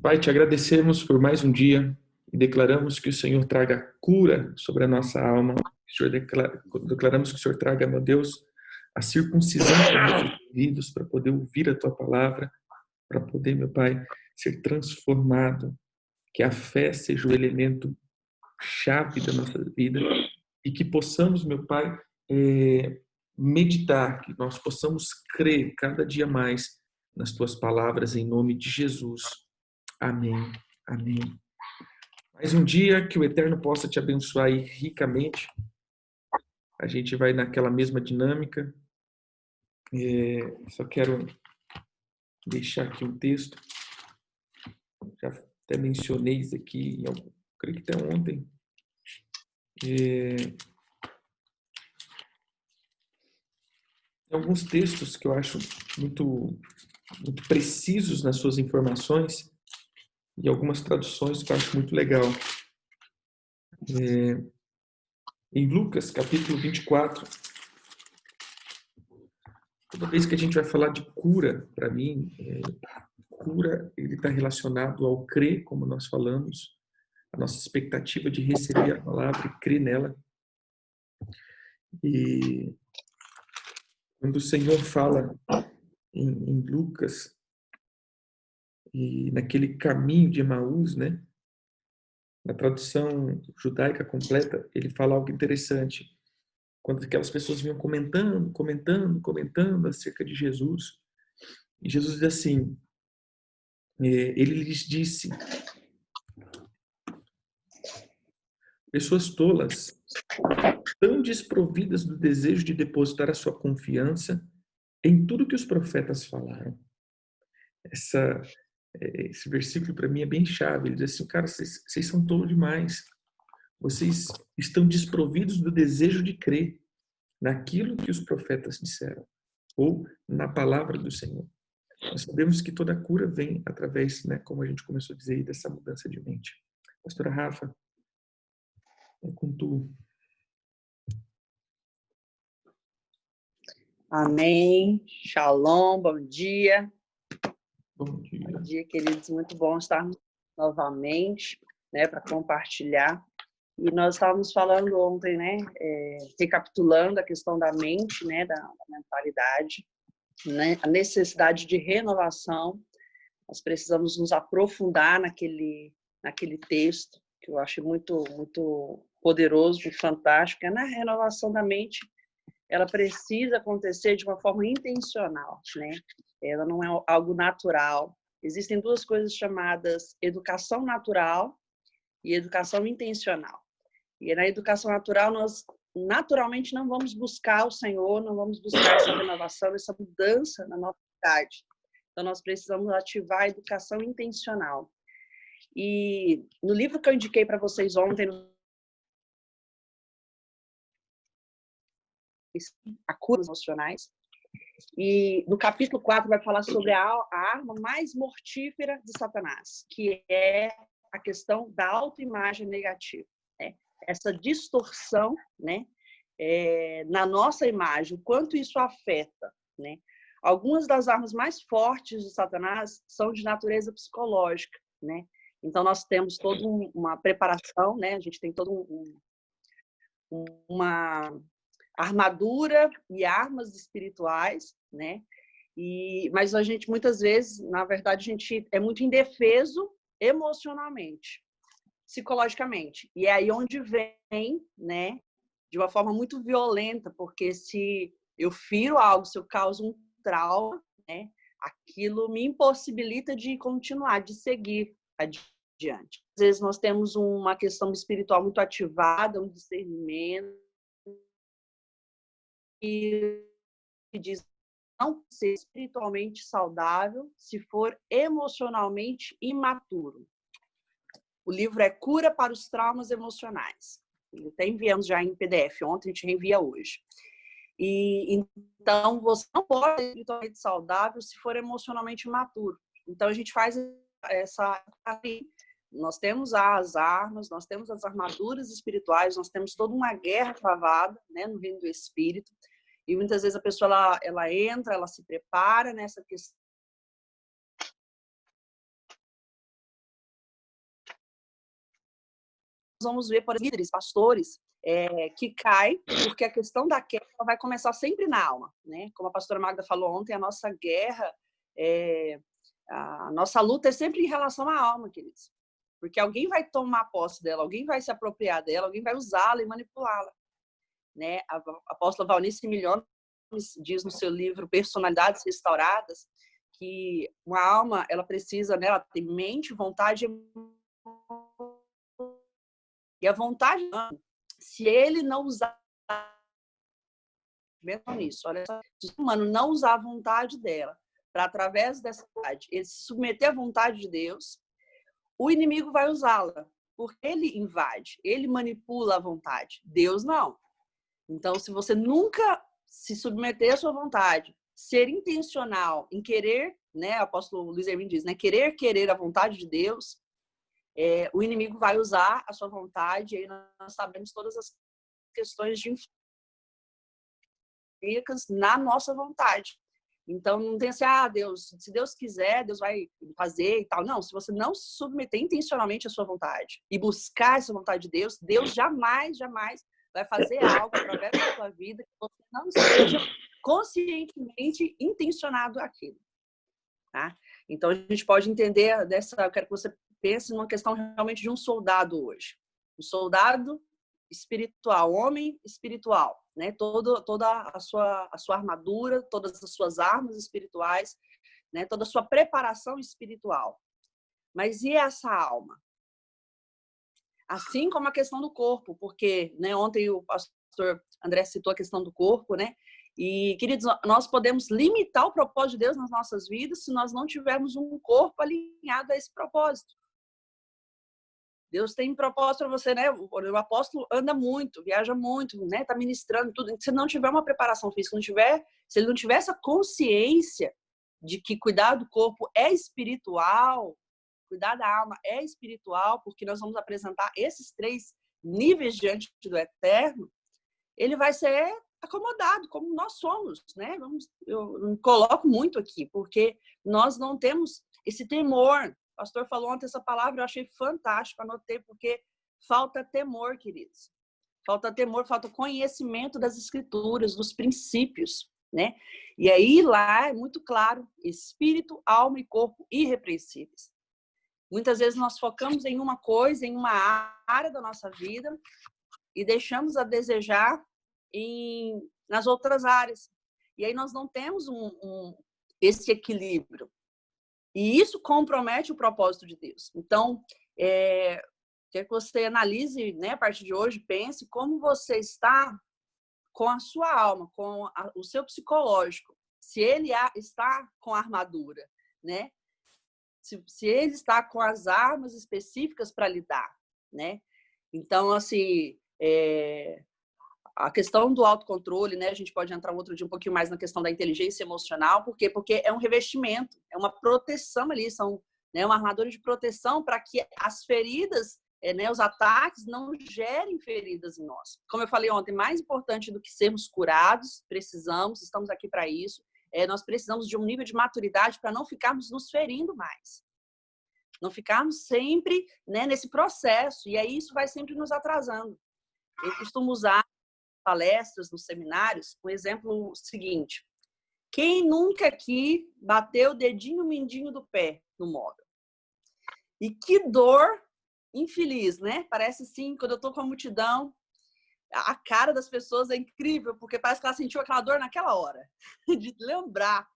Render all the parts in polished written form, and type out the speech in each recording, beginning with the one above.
Pai, te agradecemos por mais um dia e declaramos que o Senhor traga cura sobre a nossa alma. Declaramos que o Senhor traga, meu Deus, a circuncisão para nossos ouvidos, para poder ouvir a tua palavra, para poder, meu Pai, ser transformado. Que a fé seja o elemento chave da nossa vida e que possamos, meu Pai, meditar, que nós possamos crer cada dia mais nas tuas palavras, em nome de Jesus. Amém. Amém. Mais um dia que o Eterno possa te abençoar aí ricamente. A gente vai naquela mesma dinâmica. Só quero deixar aqui um texto. Já até mencionei isso aqui, creio que até ontem. Tem alguns textos que eu acho muito precisos nas suas informações e algumas traduções que eu acho muito legal. Em Lucas, capítulo 24, toda vez que a gente vai falar de cura, para mim, cura ele está relacionado ao crer, como nós falamos, a nossa expectativa de receber a palavra e crer nela. E quando o Senhor fala em Lucas, e naquele caminho de Emaús, né? Na tradução judaica completa, ele fala algo interessante. Quando aquelas pessoas vinham comentando acerca de Jesus, e Jesus diz assim, ele lhes disse, pessoas tolas, tão desprovidas do desejo de depositar a sua confiança em tudo que os profetas falaram. Esse versículo para mim é bem chave. Ele diz assim, cara, vocês são tolos demais. Vocês estão desprovidos do desejo de crer naquilo que os profetas disseram ou na palavra do Senhor. Nós sabemos que toda cura vem através, né, como a gente começou a dizer, dessa mudança de mente. Pastora Rafa, é com tu. Amém. Shalom, bom dia. Bom dia. Bom dia, queridos. Muito bom estarmos novamente, né, para compartilhar. E nós estávamos falando ontem, né, recapitulando a questão da mente, né, da mentalidade, né, a necessidade de renovação. Nós precisamos nos aprofundar naquele texto, que eu acho muito poderoso e fantástico, é na renovação da mente. Ela precisa acontecer de uma forma intencional, né? Ela não é algo natural. Existem duas coisas chamadas educação natural e educação intencional. E na educação natural, nós naturalmente não vamos buscar o Senhor, não vamos buscar essa renovação, essa mudança na nossa idade. Então, nós precisamos ativar a educação intencional. E no livro que eu indiquei para vocês ontem, a cura emocionais, e no capítulo 4 vai falar sobre a arma mais mortífera de Satanás, que é a questão da autoimagem negativa, né? Essa distorção, né, na nossa imagem, o quanto isso afeta, né? Algumas das armas mais fortes de Satanás são de natureza psicológica, né? Então nós temos toda uma preparação, né? A gente tem toda uma armadura e armas espirituais, né? Mas a gente muitas vezes, na verdade, a gente é muito indefeso emocionalmente, psicologicamente. E é aí onde vem, né, de uma forma muito violenta, porque se eu firo algo, se eu causo um trauma, né, aquilo me impossibilita de continuar, de seguir adiante. Às vezes nós temos uma questão espiritual muito ativada, um discernimento, que diz não ser espiritualmente saudável se for emocionalmente imaturo. O livro é Cura para os Traumas Emocionais. Até enviamos já em PDF, ontem a gente reenvia hoje. E então você não pode ser espiritualmente saudável se for emocionalmente imaturo. Então a gente faz essa. Nós temos as armas, nós temos as armaduras espirituais, nós temos toda uma guerra travada, né, no reino do espírito. E muitas vezes a pessoa ela entra, ela se prepara nessa questão vamos ver, por exemplo, líderes, pastores, que caem, porque a questão da queda vai começar sempre na alma, né? Como a pastora Magda falou ontem, a nossa guerra, a nossa luta é sempre em relação à alma, queridos. Porque alguém vai tomar posse dela, alguém vai se apropriar dela, alguém vai usá-la e manipulá-la. Né? A apóstola Valnice Milhões diz no seu livro Personalidades Restauradas que uma alma, ela precisa, né, ela tem mente, vontade e a vontade, se ele não usar nisso, olha só, se o humano não usar a vontade dela para, através dessa vontade, ele se submeter à vontade de Deus, o inimigo vai usá-la, porque ele invade, ele manipula a vontade. Deus não. Então, se você nunca se submeter à sua vontade, ser intencional em querer, né, o apóstolo Luiz Hermínio diz, né, querer a vontade de Deus, o inimigo vai usar a sua vontade, e aí nós sabemos todas as questões de influências na nossa vontade. Então, não tem assim, Deus, se Deus quiser, Deus vai fazer e tal. Não, se você não se submeter intencionalmente à sua vontade e buscar essa vontade de Deus, Deus jamais vai fazer algo através da sua vida que você não esteja conscientemente intencionado àquilo. Tá? Então, a gente pode entender eu quero que você pense numa questão realmente de um soldado hoje. Um soldado espiritual, homem espiritual, né? Toda a sua armadura, todas as suas armas espirituais, né? Toda a sua preparação espiritual. Mas e essa alma? Assim como a questão do corpo, porque, né, ontem o pastor André citou a questão do corpo, né? E, queridos, nós podemos limitar o propósito de Deus nas nossas vidas se nós não tivermos um corpo alinhado a esse propósito. Deus tem propósito para você, né? O apóstolo anda muito, viaja muito, né? Tá ministrando tudo. Se não tiver uma preparação física, se ele não tiver essa consciência de que cuidar do corpo é espiritual, cuidar da alma é espiritual, porque nós vamos apresentar esses 3 níveis diante do Eterno, ele vai ser acomodado, como nós somos, né? Eu me coloco muito aqui, porque nós não temos esse temor. O pastor falou ontem essa palavra, eu achei fantástico, anotei, porque falta temor, queridos. Falta temor, falta conhecimento das escrituras, dos princípios, né? E aí lá é muito claro, espírito, alma e corpo irrepreensíveis. Muitas vezes nós focamos em uma coisa, em uma área da nossa vida e deixamos a desejar nas outras áreas. E aí nós não temos esse equilíbrio. E isso compromete o propósito de Deus. Então, quero que você analise, né, a partir de hoje, pense como você está com a sua alma, com o seu psicológico. Se ele está com a armadura, né? Se ele está com as armas específicas para lidar, né? Então, assim, a questão do autocontrole, né? A gente pode entrar um outro dia um pouquinho mais na questão da inteligência emocional, por quê? Porque é um revestimento, é uma proteção ali, né, uma armadura de proteção para que as feridas, né, os ataques não gerem feridas em nós. Como eu falei ontem, mais importante do que sermos curados, estamos aqui para isso, nós precisamos de um nível de maturidade para não ficarmos nos ferindo mais. Não ficarmos sempre, né, nesse processo. E aí isso vai sempre nos atrasando. Eu costumo usar palestras, nos seminários, o exemplo seguinte. Quem nunca aqui bateu o dedinho mindinho do pé no móvel? E que dor infeliz, né? Parece assim, quando eu tô com a multidão, a cara das pessoas é incrível, porque parece que ela sentiu aquela dor naquela hora. De lembrar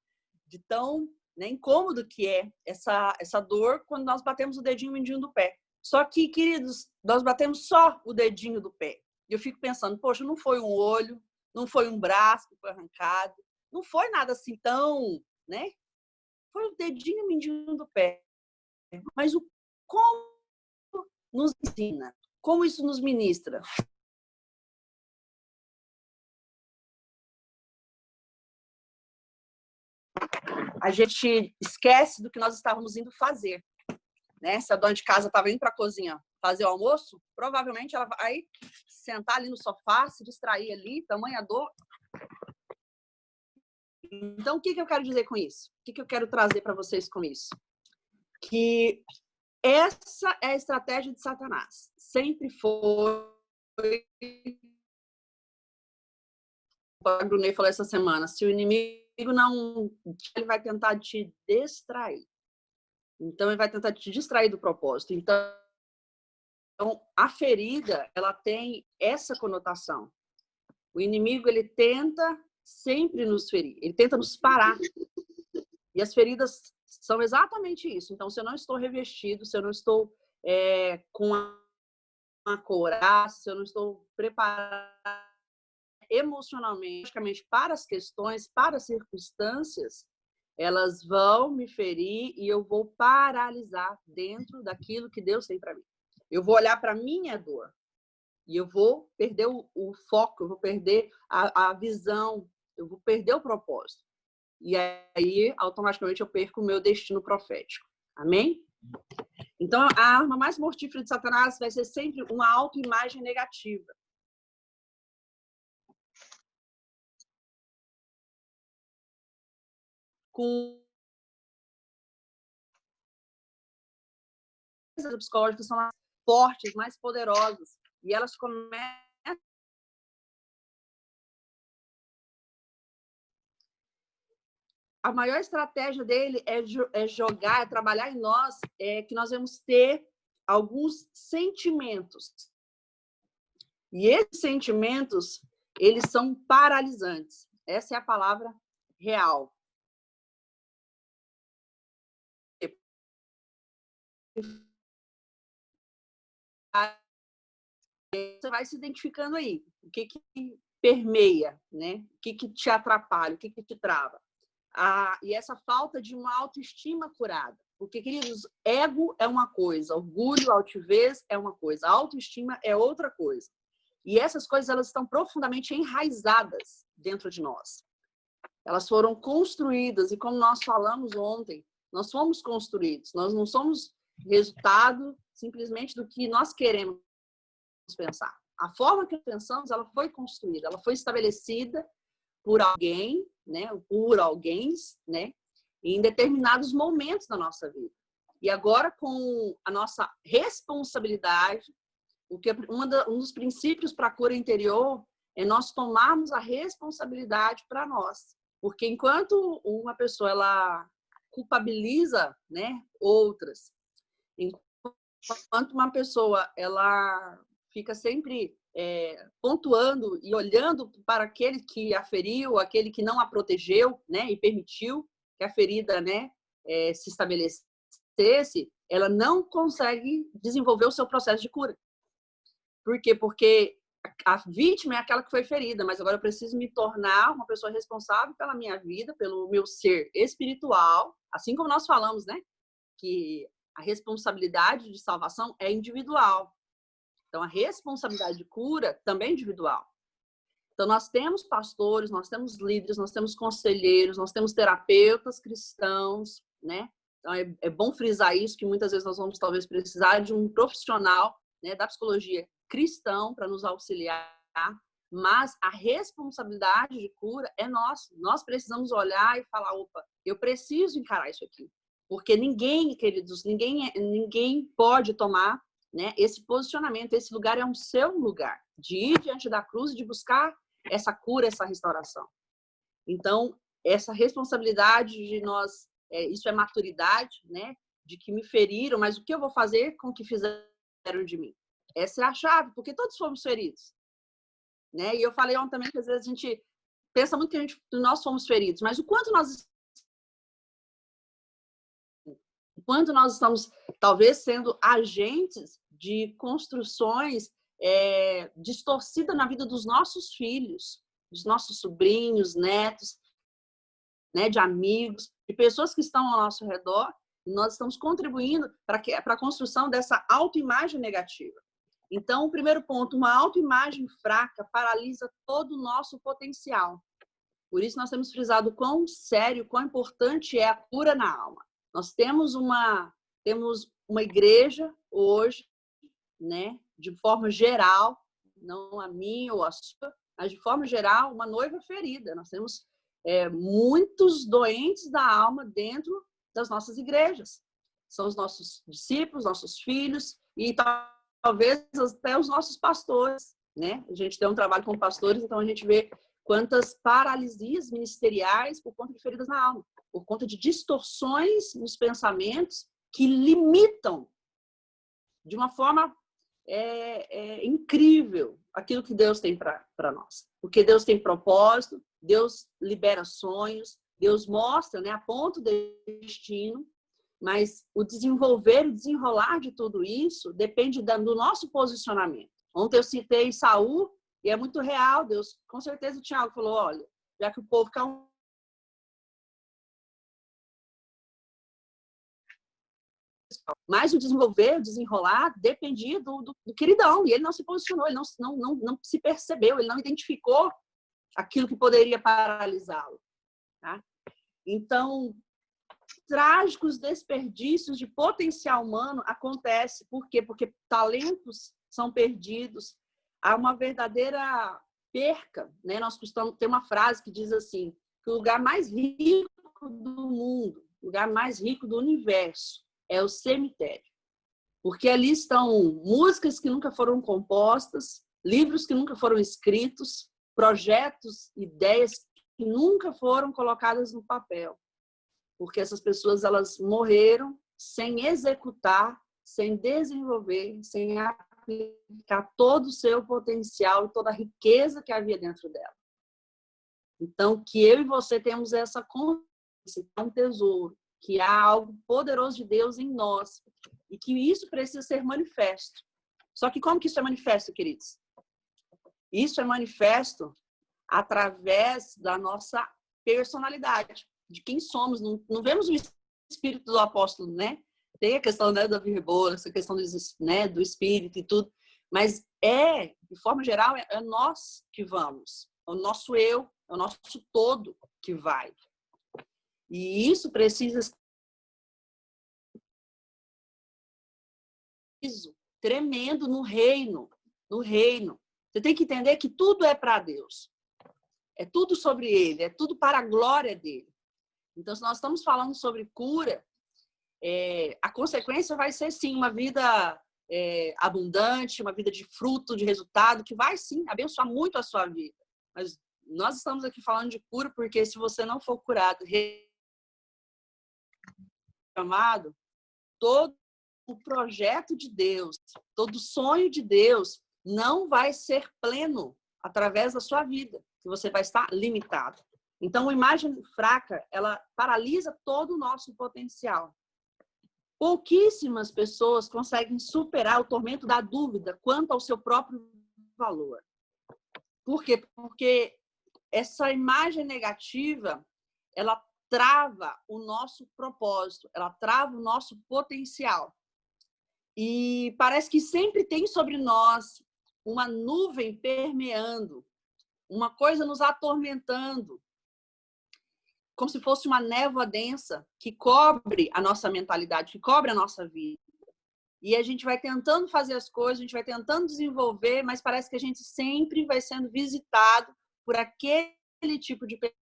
de tão, né, incômodo que é essa dor quando nós batemos o dedinho mindinho do pé. Só que, queridos, nós batemos só o dedinho do pé. E eu fico pensando, poxa, não foi um olho, não foi um braço que foi arrancado, não foi nada assim tão, né? Foi o dedinho mindinho do pé. Mas como nos ensina? Como isso nos ministra? A gente esquece do que nós estávamos indo fazer. Né? Se a dona de casa estava indo para a cozinha fazer o almoço, provavelmente ela vai sentar ali no sofá, se distrair ali, tamanha dor. Então, o que eu quero dizer com isso? O que eu quero trazer para vocês com isso? Que essa é a estratégia de Satanás. Sempre foi. O Brunet falou essa semana, se o inimigo não... Ele vai tentar te distrair. Então, ele vai tentar te distrair do propósito. Então, a ferida, ela tem essa conotação. O inimigo, ele tenta sempre nos ferir. Ele tenta nos parar. E as feridas são exatamente isso. Então, se eu não estou revestido, se eu não estou com a couraça, se eu não estou preparado emocionalmente para as questões, para as circunstâncias, elas vão me ferir e eu vou paralisar dentro daquilo que Deus tem para mim. Eu vou olhar para a minha dor e eu vou perder o foco, eu vou perder a visão, eu vou perder o propósito. E aí, automaticamente, eu perco o meu destino profético. Amém? Então, a arma mais mortífera de Satanás vai ser sempre uma autoimagem negativa. Com as psicológicas são mais fortes, mais poderosas. E elas começam... A maior estratégia dele é jogar, é trabalhar em nós, que nós vamos ter alguns sentimentos. E esses sentimentos, eles são paralisantes. Essa é a palavra real. Você vai se identificando aí. O que permeia, né? O que te atrapalha, o que te trava. E essa falta de uma autoestima curada. Porque, queridos, ego é uma coisa, orgulho, altivez é uma coisa, autoestima é outra coisa. E essas coisas, elas estão profundamente enraizadas dentro de nós. Elas foram construídas, e como nós falamos ontem, nós fomos construídos, nós não somos resultado simplesmente do que nós queremos pensar. A forma que pensamos, ela foi construída, ela foi estabelecida por alguém, né, por alguém, né, em determinados momentos da nossa vida. E agora, com a nossa responsabilidade, um dos princípios para a cura interior é nós tomarmos a responsabilidade para nós. Porque enquanto uma pessoa ela culpabiliza, né, outras, enquanto uma pessoa ela fica sempre pontuando e olhando para aquele que a feriu, aquele que não a protegeu, né, e permitiu que a ferida, né, se estabelecesse, ela não consegue desenvolver o seu processo de cura. Por quê? Porque a vítima é aquela que foi ferida, mas agora eu preciso me tornar uma pessoa responsável pela minha vida, pelo meu ser espiritual, assim como nós falamos, né, que a responsabilidade de salvação é individual. Então, a responsabilidade de cura também é individual. Então, nós temos pastores, nós temos líderes, nós temos conselheiros, nós temos terapeutas cristãos, né? Então, é bom frisar isso, que muitas vezes nós vamos talvez precisar de um profissional, né, da psicologia cristão para nos auxiliar, mas a responsabilidade de cura é nossa. Nós precisamos olhar e falar, opa, eu preciso encarar isso aqui. Porque ninguém, queridos, ninguém pode tomar, né, esse posicionamento, esse lugar é um seu lugar, de ir diante da cruz e de buscar essa cura, essa restauração. Então, essa responsabilidade de nós, isso é maturidade, né, de que me feriram, mas o que eu vou fazer com o que fizeram de mim? Essa é a chave, porque todos fomos feridos. Né? E eu falei ontem também que às vezes a gente pensa muito que nós fomos feridos, mas o quanto nós estamos, talvez, sendo agentes de construções distorcidas na vida dos nossos filhos, dos nossos sobrinhos, netos, né, de amigos, de pessoas que estão ao nosso redor, e nós estamos contribuindo para a construção dessa autoimagem negativa. Então, o primeiro ponto, uma autoimagem fraca paralisa todo o nosso potencial. Por isso, nós temos frisado quão sério, quão importante é a cura na alma. Nós temos uma igreja hoje, né, de forma geral, não a minha ou a sua, mas de forma geral, uma noiva ferida. Nós temos muitos doentes da alma dentro das nossas igrejas. são os nossos discípulos, nossos filhos e talvez até os nossos pastores, né? A gente tem um trabalho com pastores, então a gente vê quantas paralisias ministeriais por conta de feridas na alma, por conta de distorções nos pensamentos que limitam de uma forma incrível aquilo que Deus tem para nós. Porque Deus tem propósito, Deus libera sonhos, Deus mostra, né, aponta o destino, mas o desenvolver e desenrolar de tudo isso depende do nosso posicionamento. Ontem eu citei Saul, e é muito real. Deus, com certeza, o Tiago falou, olha, já que o povo quer mas o desenvolver, o desenrolar, dependia do queridão. E ele não se posicionou, ele não se percebeu, ele não identificou aquilo que poderia paralisá-lo. Tá? Então, trágicos desperdícios de potencial humano acontecem. Por quê? Porque talentos são perdidos. Há uma verdadeira perca. Né? Nós costumamos ter uma frase que diz assim, que o lugar mais rico do mundo, o lugar mais rico do universo, é o cemitério. Porque ali estão músicas que nunca foram compostas, livros que nunca foram escritos, projetos, ideias que nunca foram colocadas no papel. Porque essas pessoas, elas morreram sem executar, sem desenvolver, sem aplicar todo o seu potencial e toda a riqueza que havia dentro dela. Então, que eu e você temos essa consciência, que é um tesouro, que há algo poderoso de Deus em nós e que isso precisa ser manifesto. Só que como que isso é manifesto, queridos? Isso é manifesto através da nossa personalidade, de quem somos. Não vemos o espírito do apóstolo, né? Tem a questão, né, da virbola, essa questão do, né, do espírito e tudo, mas de forma geral, é nós que vamos, é o nosso eu, é o nosso todo que vai. E isso precisa ser tremendo no reino. Você tem que entender que tudo é para Deus. É tudo sobre Ele, é tudo para a glória dele. Então, se nós estamos falando sobre cura, a consequência vai ser, sim, uma vida abundante, uma vida de fruto, de resultado, que vai, sim, abençoar muito a sua vida. Mas nós estamos aqui falando de cura porque se você não for curado, amado, todo o projeto de Deus, todo o sonho de Deus não vai ser pleno através da sua vida, que você vai estar limitado. Então, a imagem fraca, ela paralisa todo o nosso potencial. Pouquíssimas pessoas conseguem superar o tormento da dúvida quanto ao seu próprio valor. Por quê? Porque essa imagem negativa, ela trava o nosso propósito, ela trava o nosso potencial. E parece que sempre tem sobre nós uma nuvem permeando, uma coisa nos atormentando, como se fosse uma névoa densa que cobre a nossa mentalidade, que cobre a nossa vida. E a gente vai tentando fazer as coisas, a gente vai tentando desenvolver, mas parece que a gente sempre vai sendo visitado por aquele tipo de pessoa.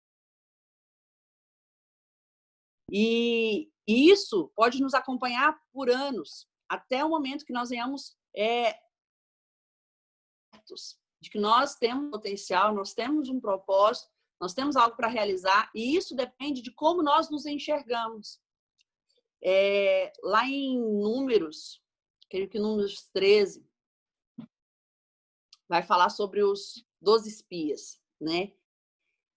E isso pode nos acompanhar por anos, até o momento que nós venhamos de que nós temos potencial, nós temos um propósito, nós temos algo para realizar, e isso depende de como nós nos enxergamos. Lá em Números, creio que Números 13, vai falar sobre os 12 espias, né?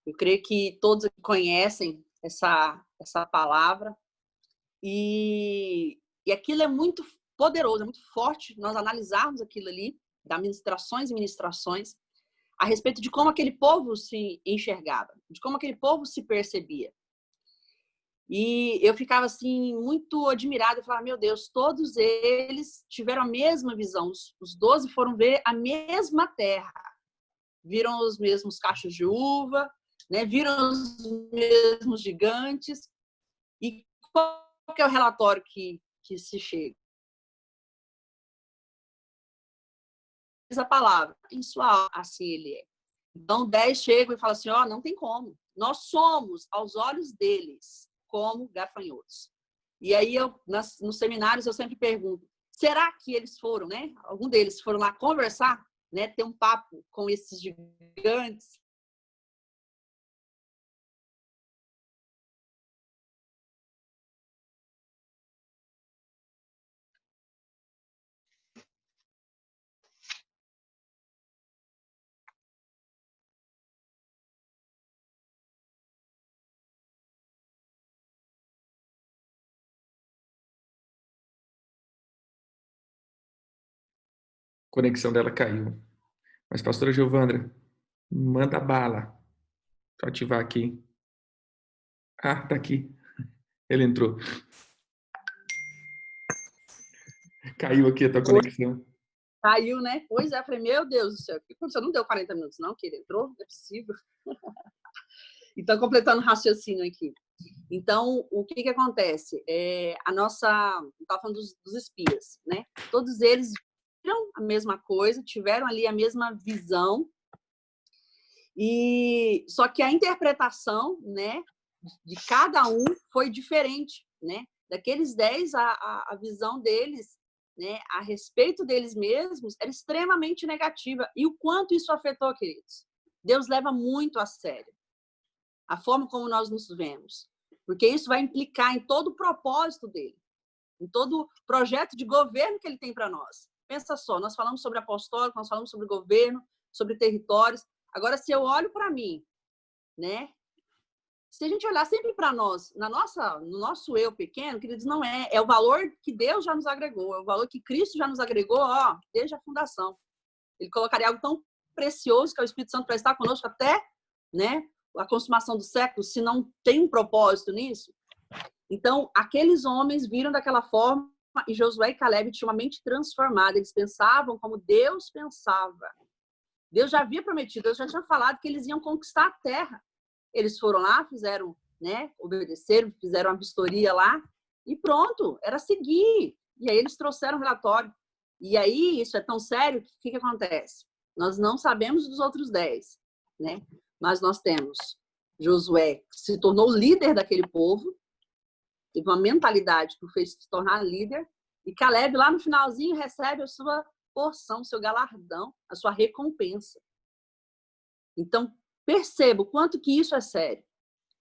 Eu creio que todos conhecem essa palavra, e aquilo é muito poderoso, é muito forte nós analisarmos aquilo ali, das ministrações e ministrações, a respeito de como aquele povo se enxergava, de como aquele povo se percebia. E eu ficava assim muito admirada, eu falava, meu Deus, todos eles tiveram a mesma visão, os 12 foram ver a mesma terra, viram os mesmos cachos de uva, né? Viram os mesmos gigantes. E qual que é o relatório que se chega? A palavra, em sua alma, assim ele é. Então, 10 chegam e falam assim, não tem como. Nós somos, aos olhos deles, como gafanhotos. E aí, nos seminários, eu sempre pergunto, será que eles foram, né? Algum deles foram lá conversar, né? Ter um papo com esses gigantes? A conexão dela caiu. Mas, pastora Giovandra, manda bala. Deixa eu ativar aqui. Ah, tá aqui. Ele entrou. Caiu aqui a tua conexão. Caiu, né? Pois é, eu falei, meu Deus do céu, o que aconteceu? Não deu 40 minutos, não, que ele entrou? Não é possível. Então, completando o raciocínio aqui. Então, o que acontece? Estava falando dos espias, né? Todos eles viram a mesma coisa, tiveram ali a mesma visão, e só que a interpretação, né, de cada um foi diferente, né? Daqueles 10, a visão deles, né, a respeito deles mesmos, era extremamente negativa. E o quanto isso afetou, queridos? Deus leva muito a sério a forma como nós nos vemos, porque isso vai implicar em todo o propósito dele, em todo o projeto de governo que ele tem para nós. Pensa só, nós falamos sobre apostólico, nós falamos sobre governo, sobre territórios. Agora, se eu olho para mim, né? Se a gente olhar sempre para nós, no nosso eu pequeno, queridos, não é o valor que Deus já nos agregou, é o valor que Cristo já nos agregou, ó, desde a fundação. Ele colocaria algo tão precioso que é o Espírito Santo para estar conosco até, né, a consumação do século, se não tem um propósito nisso. Então, aqueles homens viram daquela forma e Josué e Caleb tinham uma mente transformada. Eles pensavam como Deus pensava. Deus já havia prometido, Deus já tinha falado que eles iam conquistar a terra. Eles foram lá, fizeram, né, obedeceram, fizeram uma vistoria lá e pronto, era seguir. E aí eles trouxeram o relatório. E aí, isso é tão sério, que o que acontece? Nós não sabemos dos outros 10, né? Mas nós temos Josué, que se tornou líder daquele povo, teve uma mentalidade que o fez se tornar líder, e Caleb, lá no finalzinho, recebe a sua porção, o seu galardão, a sua recompensa. Então, perceba o quanto que isso é sério,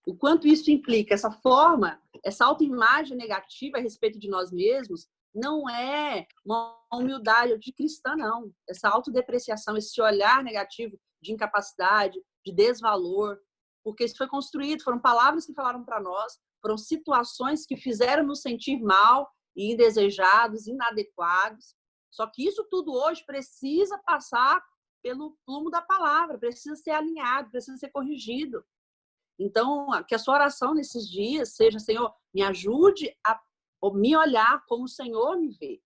o quanto isso implica, essa forma, essa autoimagem negativa a respeito de nós mesmos, não é uma humildade de cristã, não. Essa autodepreciação, esse olhar negativo de incapacidade, de desvalor, porque isso foi construído, foram palavras que falaram para nós, foram situações que fizeram nos sentir mal e indesejados, inadequados. Só que isso tudo hoje precisa passar pelo plumo da palavra, precisa ser alinhado, precisa ser corrigido. Então, que a sua oração nesses dias seja, Senhor, me ajude a me olhar como o Senhor me vê.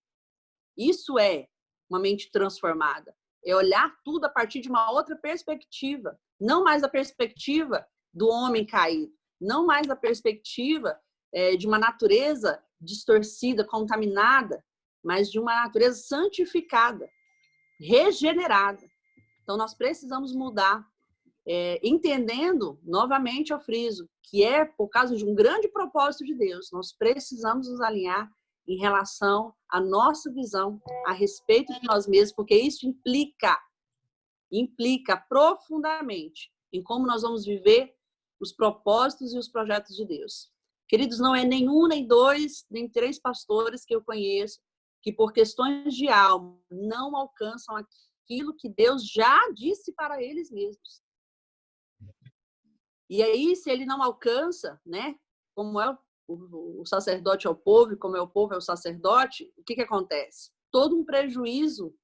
Isso é uma mente transformada. É olhar tudo a partir de uma outra perspectiva. Não mais a perspectiva do homem caído. Não mais a perspectiva de uma natureza distorcida, contaminada, mas de uma natureza santificada, regenerada. Então, nós precisamos mudar. Entendendo, novamente eu friso, que é por causa de um grande propósito de Deus, nós precisamos nos alinhar em relação à nossa visão a respeito de nós mesmos, porque isso implica profundamente em como nós vamos viver os propósitos e os projetos de Deus. Queridos, não é nenhum, nem dois, nem 3 pastores que eu conheço que por questões de alma não alcançam aquilo que Deus já disse para eles mesmos. E aí, se ele não alcança, né, como é o sacerdote ao povo, e como é o povo é o sacerdote, o que acontece? Todo um prejuízo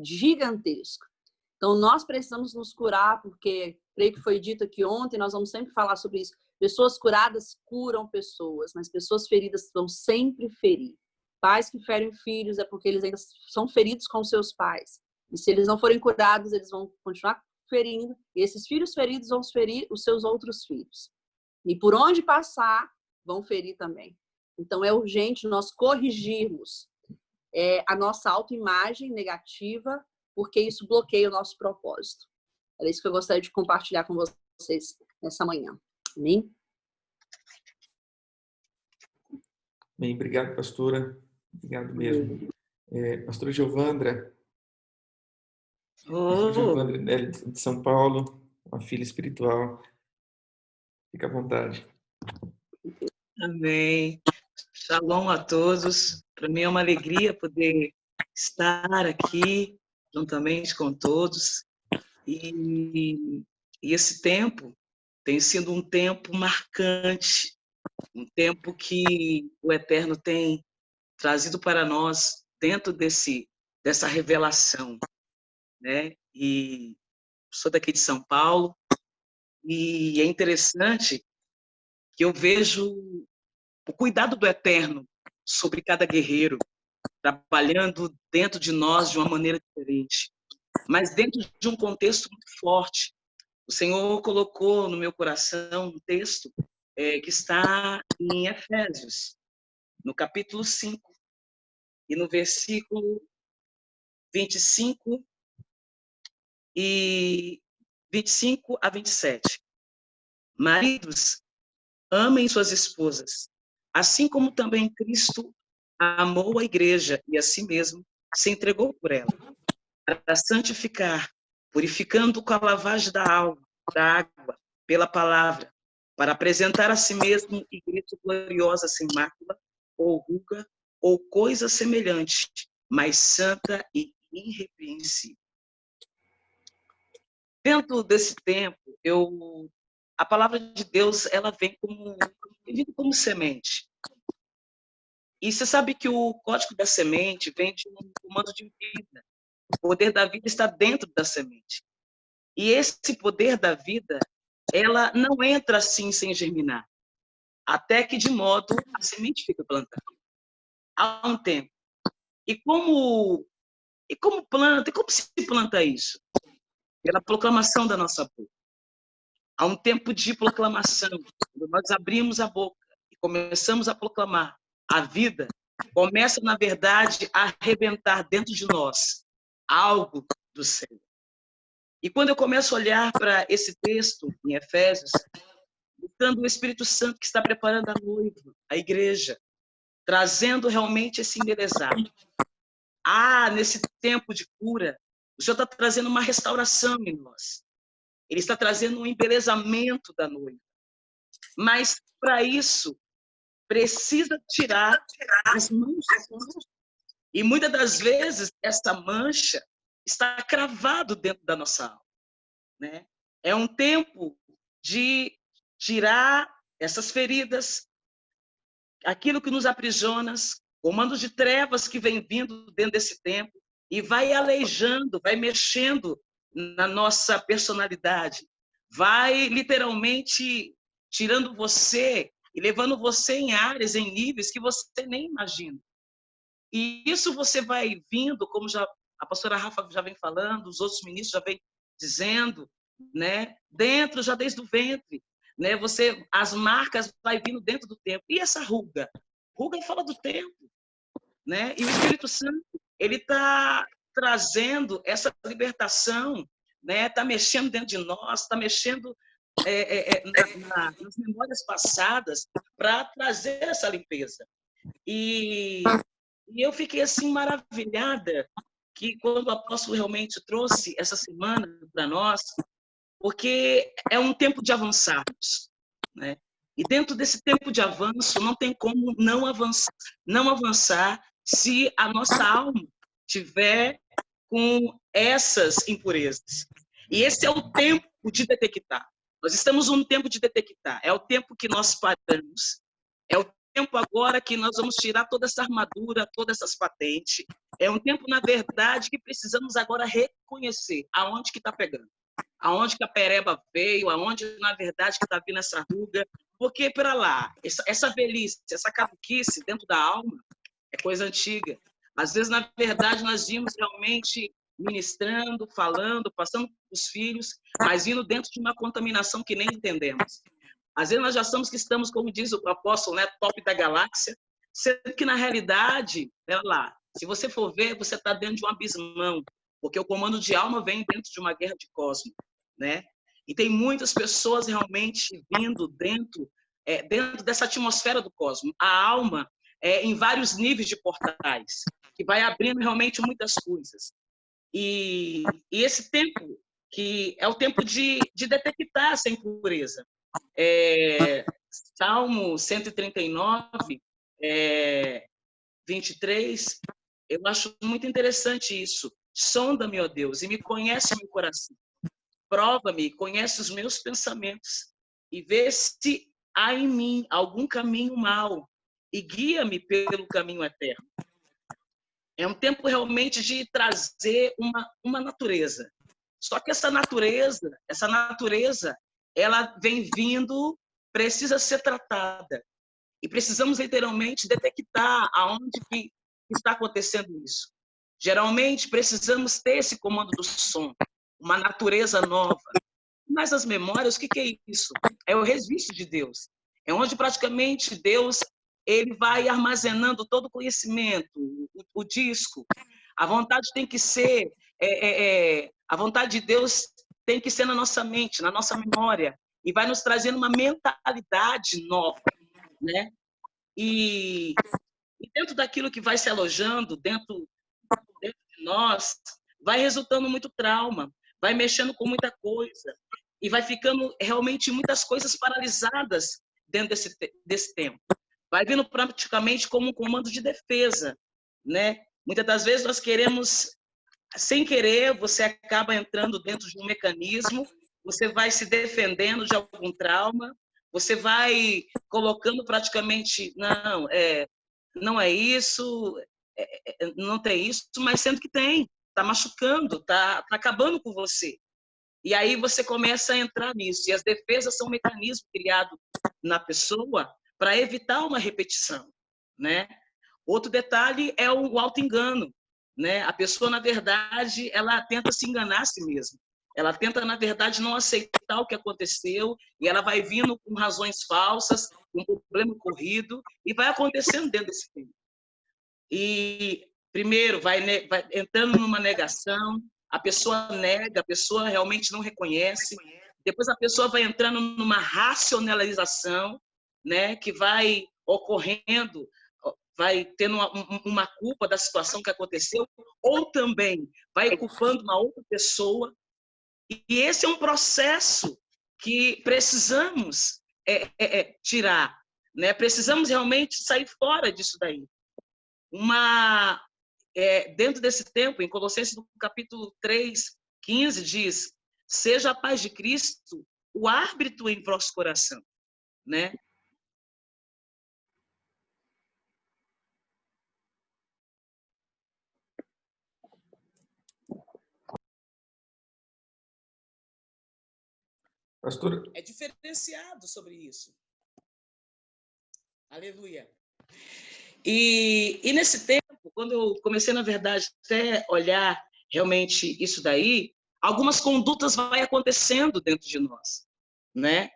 gigantesco. Então, nós precisamos nos curar, porque creio que foi dito aqui ontem, nós vamos sempre falar sobre isso. Pessoas curadas curam pessoas, mas pessoas feridas vão sempre ferir. Pais que ferem filhos é porque eles ainda são feridos com seus pais. E se eles não forem curados, eles vão continuar ferindo, e esses filhos feridos vão ferir os seus outros filhos. E por onde passar, vão ferir também. Então, é urgente nós corrigirmos a nossa autoimagem negativa, porque isso bloqueia o nosso propósito. Era isso que eu gostaria de compartilhar com vocês nessa manhã. Amém? Bem, obrigado, pastora. Obrigado mesmo. Pastora Giovandra. Pastora Oh, Giovandra, né, de São Paulo, uma filha espiritual. Fica à vontade. amém. Shalom a todos. Para mim é uma alegria poder estar aqui juntamente com todos. E esse tempo tem sido um tempo marcante, um tempo que o Eterno tem trazido para nós dentro dessa revelação, né? E sou daqui de São Paulo e é interessante que eu vejo o cuidado do Eterno sobre cada guerreiro, trabalhando dentro de nós de uma maneira diferente, mas dentro de um contexto muito forte. O Senhor colocou no meu coração um texto que está em Efésios, no capítulo 5, e no versículo 25 e 25 a 27. Maridos, amem suas esposas, assim como também Cristo amou a igreja e a si mesmo se entregou por ela, para santificar, purificando com a lavagem da água, pela palavra, para apresentar a si mesmo igreja gloriosa, sem mácula, ou ruga, ou coisa semelhante, mas santa e irrepreensível. Dentro desse tempo, a palavra de Deus ela vem como semente. E você sabe que o código da semente vem de um comando de vida. O poder da vida está dentro da semente. E esse poder da vida, ela não entra assim sem germinar, até que de modo a semente fica plantada. Há um tempo. E como se planta isso? Pela proclamação da nossa boca. Há um tempo de proclamação. Quando nós abrimos a boca e começamos a proclamar, a vida começa, na verdade, a arrebentar dentro de nós algo do céu. E quando eu começo a olhar para esse texto em Efésios, buscando o Espírito Santo que está preparando a noiva, a igreja, trazendo realmente esse embelezado. Nesse tempo de cura, o Senhor está trazendo uma restauração em nós. Ele está trazendo um embelezamento da noiva. Mas, para isso, precisa tirar as manchas. E, muitas das vezes, essa mancha está cravado dentro da nossa alma. Né? É um tempo de tirar essas feridas, aquilo que nos aprisiona, comandos de trevas que vem vindo dentro desse tempo e vai aleijando, vai mexendo na nossa personalidade, vai literalmente tirando você e levando você em áreas, em níveis que você nem imagina. E isso você vai vindo, como já a pastora Rafa já vem falando, os outros ministros já vem dizendo, né? Dentro, já desde o ventre, né? As marcas vai vindo dentro do tempo. E essa ruga? Ruga fala do tempo, né? E o Espírito Santo, ele está trazendo essa libertação, né? Está mexendo dentro de nós, está mexendo nas memórias passadas para trazer essa limpeza. E eu fiquei assim maravilhada que quando o apóstolo realmente trouxe essa semana para nós, porque é um tempo de avançarmos, né? E dentro desse tempo de avanço não tem como não avançar se a nossa alma tiver com essas impurezas. E esse é o tempo de detectar. Nós estamos num tempo de detectar. É o tempo que nós paramos. É o tempo agora que nós vamos tirar toda essa armadura, todas essas patentes. É um tempo, na verdade, que precisamos agora reconhecer aonde que está pegando. Aonde que a pereba veio, aonde, na verdade, que está vindo essa ruga. Porque, para lá, essa velhice, essa caduquice dentro da alma é coisa antiga. Às vezes, na verdade, nós vimos realmente ministrando, falando, passando para os filhos, mas vindo dentro de uma contaminação que nem entendemos. Às vezes nós já achamos que estamos, como diz o apóstolo, né, top da galáxia, sendo que, na realidade, olha lá, se você for ver, você está dentro de um abismão, porque o comando de alma vem dentro de uma guerra de cosmos, né? E tem muitas pessoas realmente vindo dentro dessa atmosfera do cosmos. A alma, em vários níveis de portais, que vai abrindo realmente muitas coisas. E esse tempo, que é o tempo de detectar essa impureza. Salmo 139, 23, eu acho muito interessante isso. Sonda-me, ó Deus, e me conhece meu coração. Prova-me, conhece os meus pensamentos e vê se há em mim algum caminho mau e guia-me pelo caminho eterno. É um tempo realmente de trazer uma natureza. Só que essa natureza, ela vem vindo, precisa ser tratada. E precisamos literalmente detectar aonde que está acontecendo isso. Geralmente precisamos ter esse comando do som, uma natureza nova. Mas as memórias, o que é isso? É o registro de Deus. É onde praticamente Deus ele vai armazenando todo o conhecimento, o disco. A vontade tem que ser, a vontade de Deus tem que ser na nossa mente, na nossa memória, e vai nos trazendo uma mentalidade nova, né? E dentro daquilo que vai se alojando dentro de nós, vai resultando muito trauma, vai mexendo com muita coisa e vai ficando realmente muitas coisas paralisadas dentro desse tempo. Vai vindo praticamente como um comando de defesa, né? Muitas das vezes nós queremos, sem querer, você acaba entrando dentro de um mecanismo, você vai se defendendo de algum trauma, você vai colocando praticamente, não é isso, não tem isso, mas sendo que tem, está machucando, está acabando com você. E aí você começa a entrar nisso. E as defesas são um mecanismo criado na pessoa para evitar uma repetição, né? Outro detalhe é o auto-engano, né? A pessoa, na verdade, ela tenta se enganar a si mesma. Ela tenta, na verdade, não aceitar o que aconteceu e ela vai vindo com razões falsas, com um problema ocorrido e vai acontecendo dentro desse tempo. E, primeiro, vai entrando numa negação, a pessoa nega, a pessoa realmente não reconhece, depois a pessoa vai entrando numa racionalização, né, que vai ocorrendo, vai tendo uma culpa da situação que aconteceu, ou também vai culpando uma outra pessoa. E esse é um processo que precisamos tirar, né? Precisamos realmente sair fora disso daí. Dentro desse tempo, em Colossenses no capítulo 3, 15, diz: seja a paz de Cristo o árbitro em vosso coração, né? Pastor, É diferenciado sobre isso. Aleluia. E nesse tempo, quando eu comecei, na verdade, até olhar realmente isso daí, algumas condutas vão acontecendo dentro de nós, né?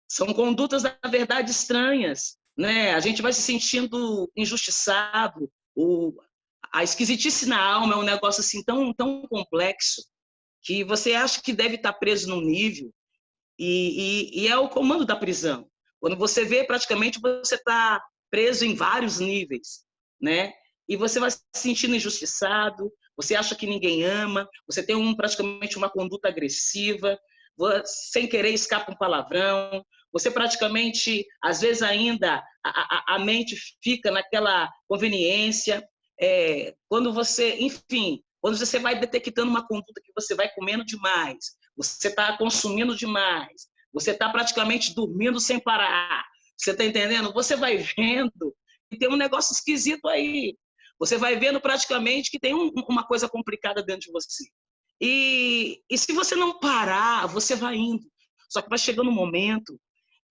São condutas, na verdade, estranhas, né? A gente vai se sentindo injustiçado, a esquisitice na alma é um negócio assim tão, tão complexo que você acha que deve estar preso num nível e é o comando da prisão. Quando você vê, praticamente, você está preso em vários níveis, né? E você vai se sentindo injustiçado, você acha que ninguém ama, você tem praticamente uma conduta agressiva, sem querer escapa um palavrão, você praticamente, às vezes ainda, a mente fica naquela conveniência, quando você, enfim, quando você vai detectando uma conduta que você vai comendo demais, você está consumindo demais, você está praticamente dormindo sem parar, você está entendendo? Você vai vendo que tem um negócio esquisito aí, você vai vendo praticamente que tem uma coisa complicada dentro de você. E se você não parar, você vai indo. Só que vai chegando um momento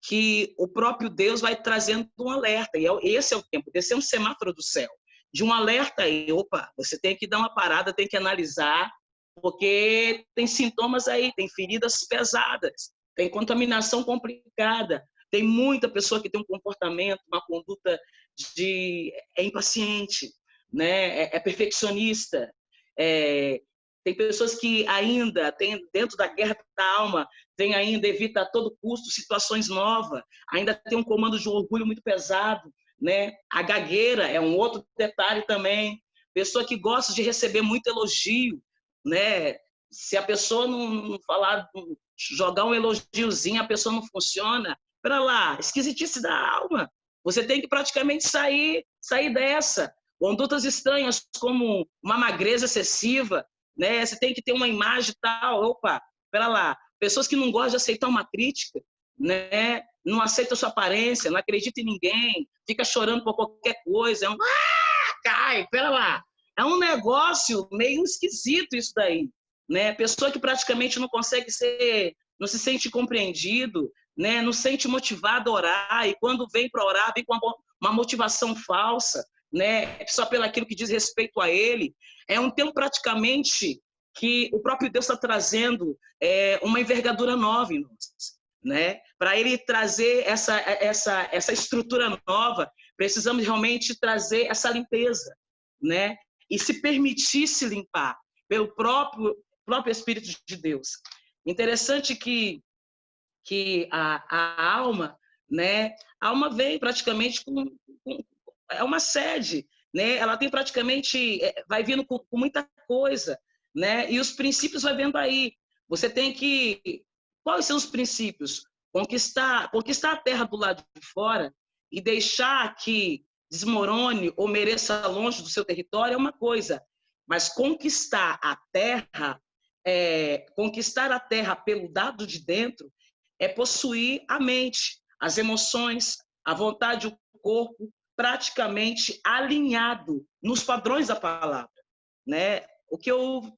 que o próprio Deus vai trazendo um alerta. E esse é o tempo, descer um semáforo do céu. De um alerta aí, opa, você tem que dar uma parada, tem que analisar, porque tem sintomas aí, tem feridas pesadas, tem contaminação complicada, tem muita pessoa que tem um comportamento, uma conduta é impaciente, né? É perfeccionista, tem pessoas que ainda tem dentro da guerra da alma, tem ainda evita a todo custo situações novas, ainda tem um comando de orgulho muito pesado, né? A gagueira é um outro detalhe também. Pessoa que gosta de receber muito elogio, né? Se a pessoa não falar, jogar um elogiozinho, a pessoa não funciona. Para lá, esquisitice da alma. Você tem que praticamente sair dessa. Condutas estranhas, como uma magreza excessiva, né? Você tem que ter uma imagem tal. Opa, para lá. Pessoas que não gostam de aceitar uma crítica, né? Não aceita sua aparência, não acredita em ninguém, fica chorando por qualquer coisa. É um cai, pera lá. É um negócio meio esquisito isso daí, né? Pessoa que praticamente não consegue não se sente compreendido, né? Não se sente motivado a orar, e quando vem para orar, vem com uma motivação falsa, né? Só pelo aquilo que diz respeito a ele. É um tempo praticamente que o próprio Deus está trazendo uma envergadura nova em nós, né? Para ele trazer essa estrutura nova, precisamos realmente trazer essa limpeza, né? E se permitir se limpar pelo próprio Espírito de Deus. Interessante que a alma, né? A alma vem praticamente é uma sede, né? Ela tem praticamente vai vindo com muita coisa, né? E os princípios vai vendo aí. Você tem que quais são os princípios? Conquistar a terra do lado de fora e deixar que desmorone ou mereça longe do seu território é uma coisa, mas conquistar a terra pelo lado de dentro é possuir a mente, as emoções, a vontade, o corpo praticamente alinhado nos padrões da palavra, né? O que eu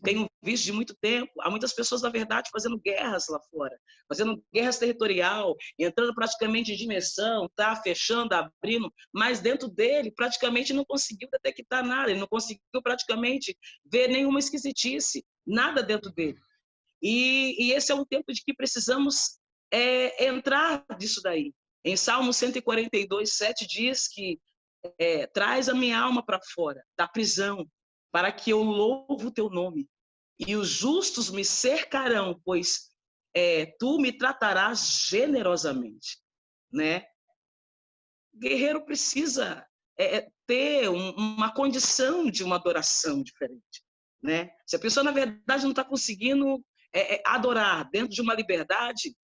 tenho visto de muito tempo, há muitas pessoas, na verdade, fazendo guerras lá fora, fazendo guerras territorial, entrando praticamente em dimensão, tá fechando, abrindo, mas dentro dele praticamente não conseguiu detectar nada, ele não conseguiu praticamente ver nenhuma esquisitice, nada dentro dele. E esse é um tempo de que precisamos entrar disso daí. Em Salmo 142, 7 diz que traz a minha alma para fora da prisão, para que eu louve o teu nome. E os justos me cercarão, pois tu me tratarás generosamente, né? O guerreiro precisa ter uma condição de uma adoração diferente, né? Se a pessoa, na verdade, não está conseguindo adorar dentro de uma liberdade,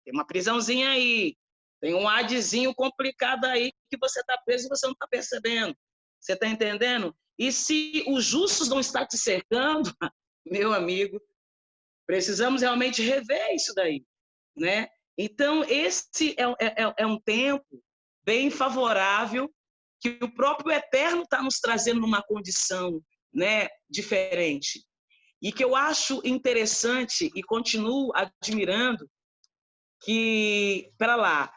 tem uma prisãozinha aí, tem um adzinho complicado aí que você está preso e você não está percebendo. Você está entendendo? E se os justos não estão te cercando, meu amigo, precisamos realmente rever isso daí, né? Então, esse é um tempo bem favorável que o próprio Eterno está nos trazendo numa condição, né, diferente. E que eu acho interessante e continuo admirando que, para lá,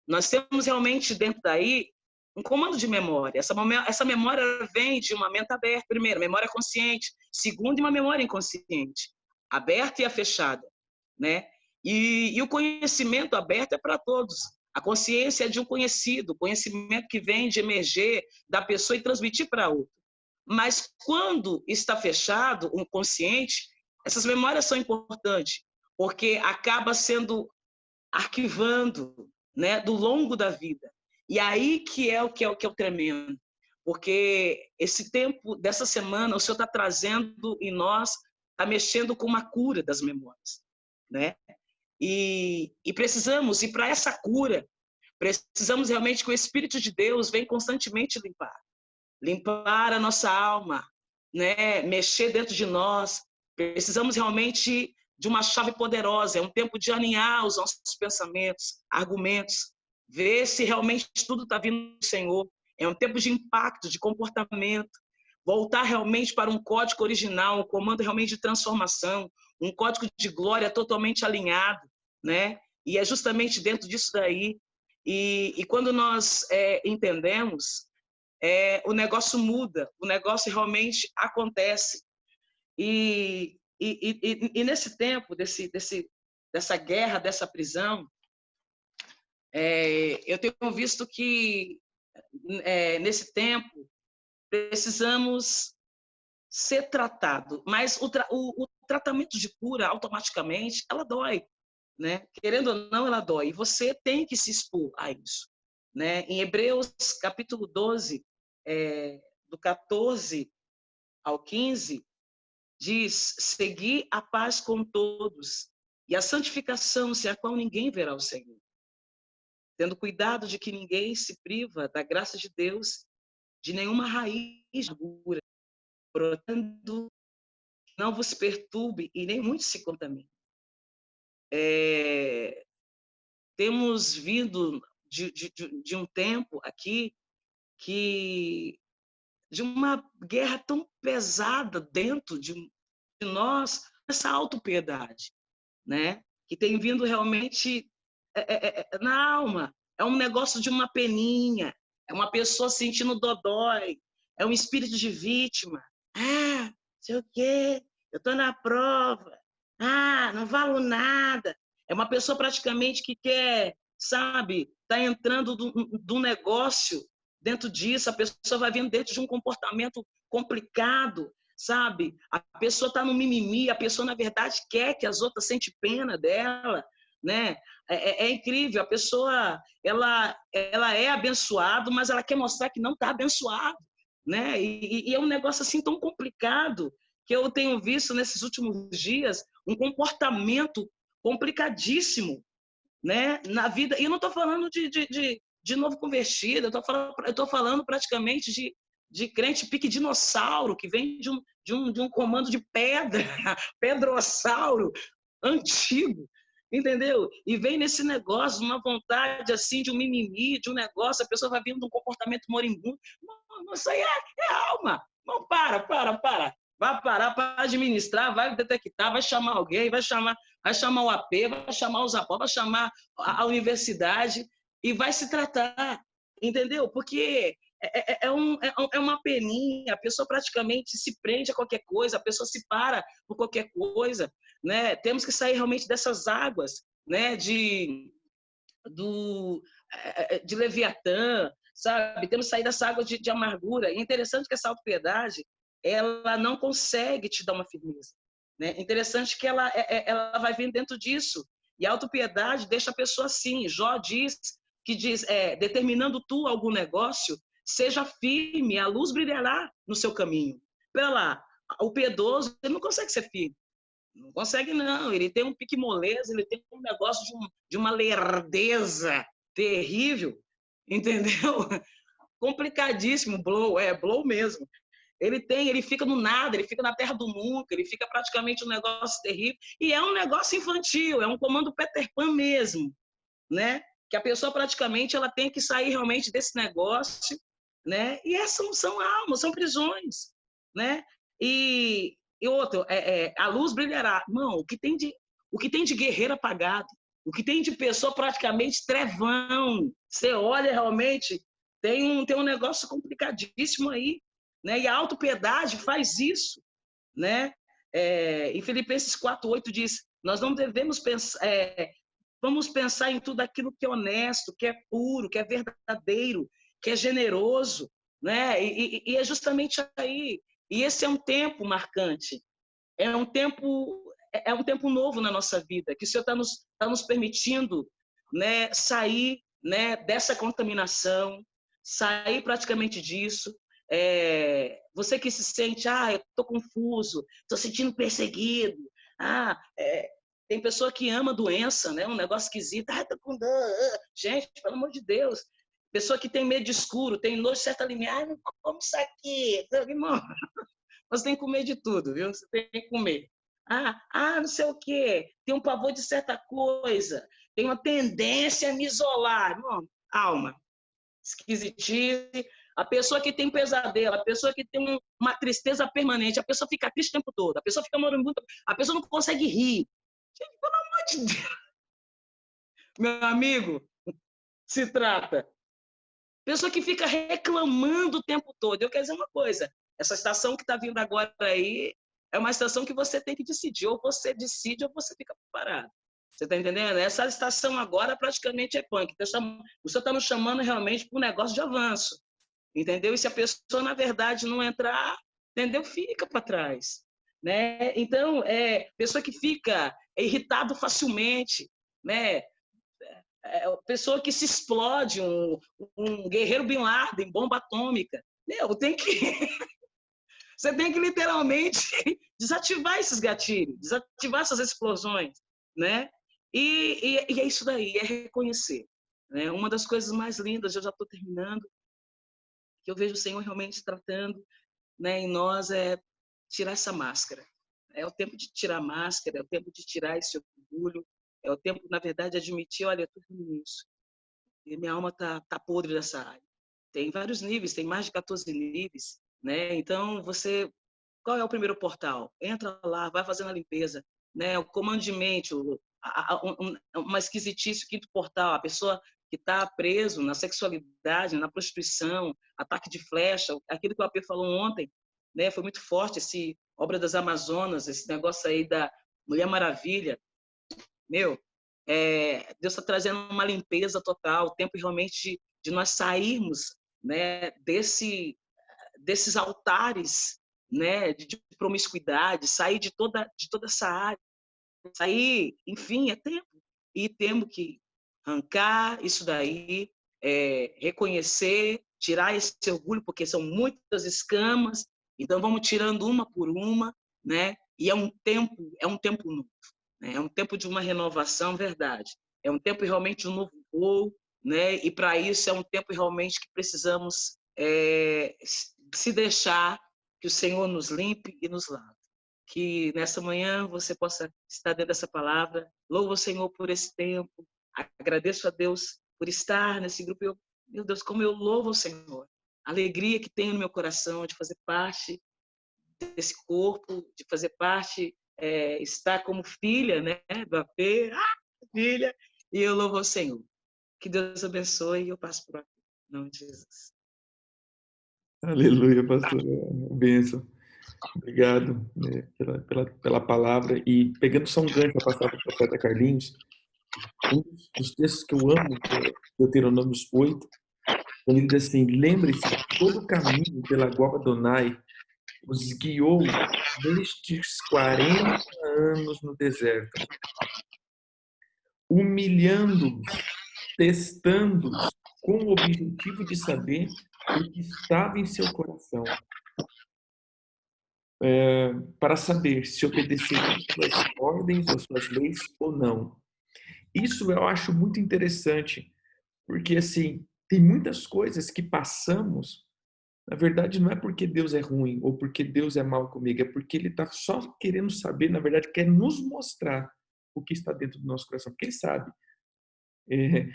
nós temos realmente dentro daí um comando de memória. Essa memória vem de uma mente aberta, primeiro, memória consciente, segundo, uma memória inconsciente, aberta e a fechada, né? E o conhecimento aberto é para todos. A consciência é de um conhecido, conhecimento que vem de emerger da pessoa e transmitir para outro. Mas quando está fechado, um consciente, essas memórias são importantes, porque acaba sendo arquivando, né, do longo da vida. E aí que é o tremendo, porque esse tempo dessa semana o Senhor está trazendo em nós, está mexendo com uma cura das memórias, né? E precisamos, e para essa cura, precisamos realmente que o Espírito de Deus venha constantemente limpar a nossa alma, né? Mexer dentro de nós. Precisamos realmente de uma chave poderosa. É um tempo de alinhar os nossos pensamentos, argumentos, ver se realmente tudo está vindo do Senhor. É um tempo de impacto, de comportamento. Voltar realmente para um código original, um comando realmente de transformação, um código de glória totalmente alinhado, né? E é justamente dentro disso daí. E quando nós entendemos, o negócio muda, o negócio realmente acontece. E nesse tempo, dessa guerra, dessa prisão, eu tenho visto que, nesse tempo, precisamos ser tratados, mas o tratamento de cura, automaticamente, ela dói, né? Querendo ou não, ela dói. E você tem que se expor a isso, né? Em Hebreus, capítulo 12, do 14 ao 15, diz: segui a paz com todos e a santificação, sem a qual ninguém verá o Senhor, tendo cuidado de que ninguém se priva da graça de Deus, de nenhuma raiz de amargura, brotando, não vos perturbe e nem muito se contamine. Temos vindo de um tempo aqui de uma guerra tão pesada dentro de nós, essa autopiedade, né? Que tem vindo realmente na alma. É um negócio de uma peninha, é uma pessoa sentindo dodói, é um espírito de vítima. Ah, sei o quê, eu estou na prova. Ah, não valo nada. É uma pessoa praticamente que quer, sabe, tá entrando do negócio dentro disso, a pessoa vai vindo dentro de um comportamento complicado, sabe? A pessoa está no mimimi, a pessoa, na verdade, quer que as outras sentem pena dela, né? É incrível, a pessoa, ela é abençoada, mas ela quer mostrar que não está abençoada, né? E é um negócio assim tão complicado que eu tenho visto nesses últimos dias, um comportamento complicadíssimo, né? Na vida. E eu não estou falando de novo convertido, eu estou falando praticamente de crente pique dinossauro, que vem de um comando de pedra, pedrossauro antigo, entendeu? E vem nesse negócio, uma vontade assim, de um mimimi, de um negócio, a pessoa vai vindo de um comportamento moribundo. Não, isso aí é alma. Não, para. Vai parar para administrar, vai detectar, vai chamar alguém, vai chamar o AP, vai chamar os APO, vai chamar a universidade e vai se tratar, entendeu? Porque é uma peninha, a pessoa praticamente se prende a qualquer coisa, a pessoa se para por qualquer coisa, né? Temos que sair realmente dessas águas, né? De Leviatã, sabe? Temos que sair dessa água de amargura. E é interessante que essa autopiedade, ela não consegue te dar uma firmeza, né? É interessante que ela vai vir dentro disso. E a autopiedade deixa a pessoa assim. Jó diz, determinando tu algum negócio, seja firme, a luz brilhará no seu caminho. Pera lá, o piedoso, ele não consegue ser firme. Não consegue, não. Ele tem um pique moleza, ele tem um negócio de uma lerdeza terrível, entendeu? Complicadíssimo, blow mesmo. Ele fica no nada, ele fica na terra do nunca, ele fica praticamente um negócio terrível. E é um negócio infantil, é um comando Peter Pan mesmo, né? Que a pessoa praticamente ela tem que sair realmente desse negócio, né? E essas são almas, são prisões, né? E outro, a luz brilhará. Não, o que tem de guerreiro apagado, o que tem de pessoa praticamente trevão. Você olha realmente, tem um negócio complicadíssimo aí, né? E a autopiedade faz isso, né? Em Filipenses 4:8 diz: nós não devemos pensar, vamos pensar em tudo aquilo que é honesto, que é puro, que é verdadeiro, que é generoso, né? E é justamente aí. E esse é um tempo marcante, é um tempo novo na nossa vida, que o Senhor tá nos permitindo, né, sair, né, dessa contaminação, sair praticamente disso. Você que se sente, eu estou confuso, estou sentindo perseguido, tem pessoa que ama a doença, né? Um negócio esquisito, tô com dor. Gente, pelo amor de Deus. Pessoa que tem medo de escuro, tem nojo de certa limiar, não come isso aqui. Irmão, você tem que comer de tudo, viu? Você tem que comer. Não sei o quê. Tem um pavor de certa coisa. Tem uma tendência a me isolar. Irmão, alma. Esquisitice. A pessoa que tem pesadelo, a pessoa que tem uma tristeza permanente, a pessoa fica triste o tempo todo, a pessoa fica moribunda, a pessoa não consegue rir. Gente, pelo amor de Deus. Meu amigo, se trata. Pessoa que fica reclamando o tempo todo. Eu quero dizer uma coisa, essa estação que está vindo agora aí é uma estação que você tem que decidir. Ou você decide ou você fica parado. Você está entendendo? Essa estação agora praticamente é punk. O senhor está nos chamando realmente para um negócio de avanço. Entendeu? E se a pessoa, na verdade, não entrar, entendeu? Fica para trás. Né? Então, pessoa que fica irritado facilmente, né? pessoa que se explode, um guerreiro Bin Laden, bomba atômica. Meu, você tem que literalmente desativar esses gatilhos, desativar essas explosões, né? E é isso daí, é reconhecer. Né? Uma das coisas mais lindas, eu já estou terminando, que eu vejo o Senhor realmente tratando, né, em nós, é tirar essa máscara. É o tempo de tirar a máscara, é o tempo de tirar esse orgulho, é o tempo, na verdade, de admitir, olha, eu estou fazendo isso. E minha alma tá podre dessa área. Tem vários níveis, tem mais de 14 níveis, né? Então, qual é o primeiro portal? Entra lá, vai fazendo a limpeza, né? O comando de mente, uma esquisitice, o quinto portal, a pessoa que está preso na sexualidade, na prostituição, ataque de flecha, aquilo que o AP falou ontem, né? Foi muito forte, esse Obra das Amazonas, esse negócio aí da Mulher Maravilha. Meu, Deus está trazendo uma limpeza total, o tempo realmente de nós sairmos, né, desses altares, né, de promiscuidade, sair de toda essa área, sair, enfim, é tempo. E temos que arrancar isso daí, reconhecer, tirar esse orgulho, porque são muitas escamas, então vamos tirando uma por uma, né? E é um tempo novo, né? É um tempo de uma renovação, verdade. É um tempo realmente de um novo voo, né? E para isso é um tempo realmente que precisamos se deixar que o Senhor nos limpe e nos lave. Que nessa manhã você possa estar dentro dessa palavra. Louvo o Senhor por esse tempo. Agradeço a Deus por estar nesse grupo. Meu Deus, como eu louvo o Senhor. A alegria que tenho no meu coração de fazer parte desse corpo, de fazer parte, estar como filha, né, do AP, filha, e eu louvo o Senhor. Que Deus abençoe e eu passo por aqui. Em nome de Jesus. Aleluia, pastor. Bênção. Obrigado, né, pela palavra. E pegando só um gancho a passada do profeta Carlinhos, um dos textos que eu amo, que é Deuteronômios 8, quando ele diz assim: lembre-se, todo o caminho pela qual Adonai os guiou nestes 40 anos no deserto, humilhando-os, testando-os, com o objetivo de saber o que estava em seu coração, para saber se obedeceria às suas ordens, às suas leis ou não. Isso eu acho muito interessante, porque assim, tem muitas coisas que passamos, na verdade não é porque Deus é ruim ou porque Deus é mal comigo, é porque Ele está só querendo saber, na verdade, quer nos mostrar o que está dentro do nosso coração, porque Ele sabe. É,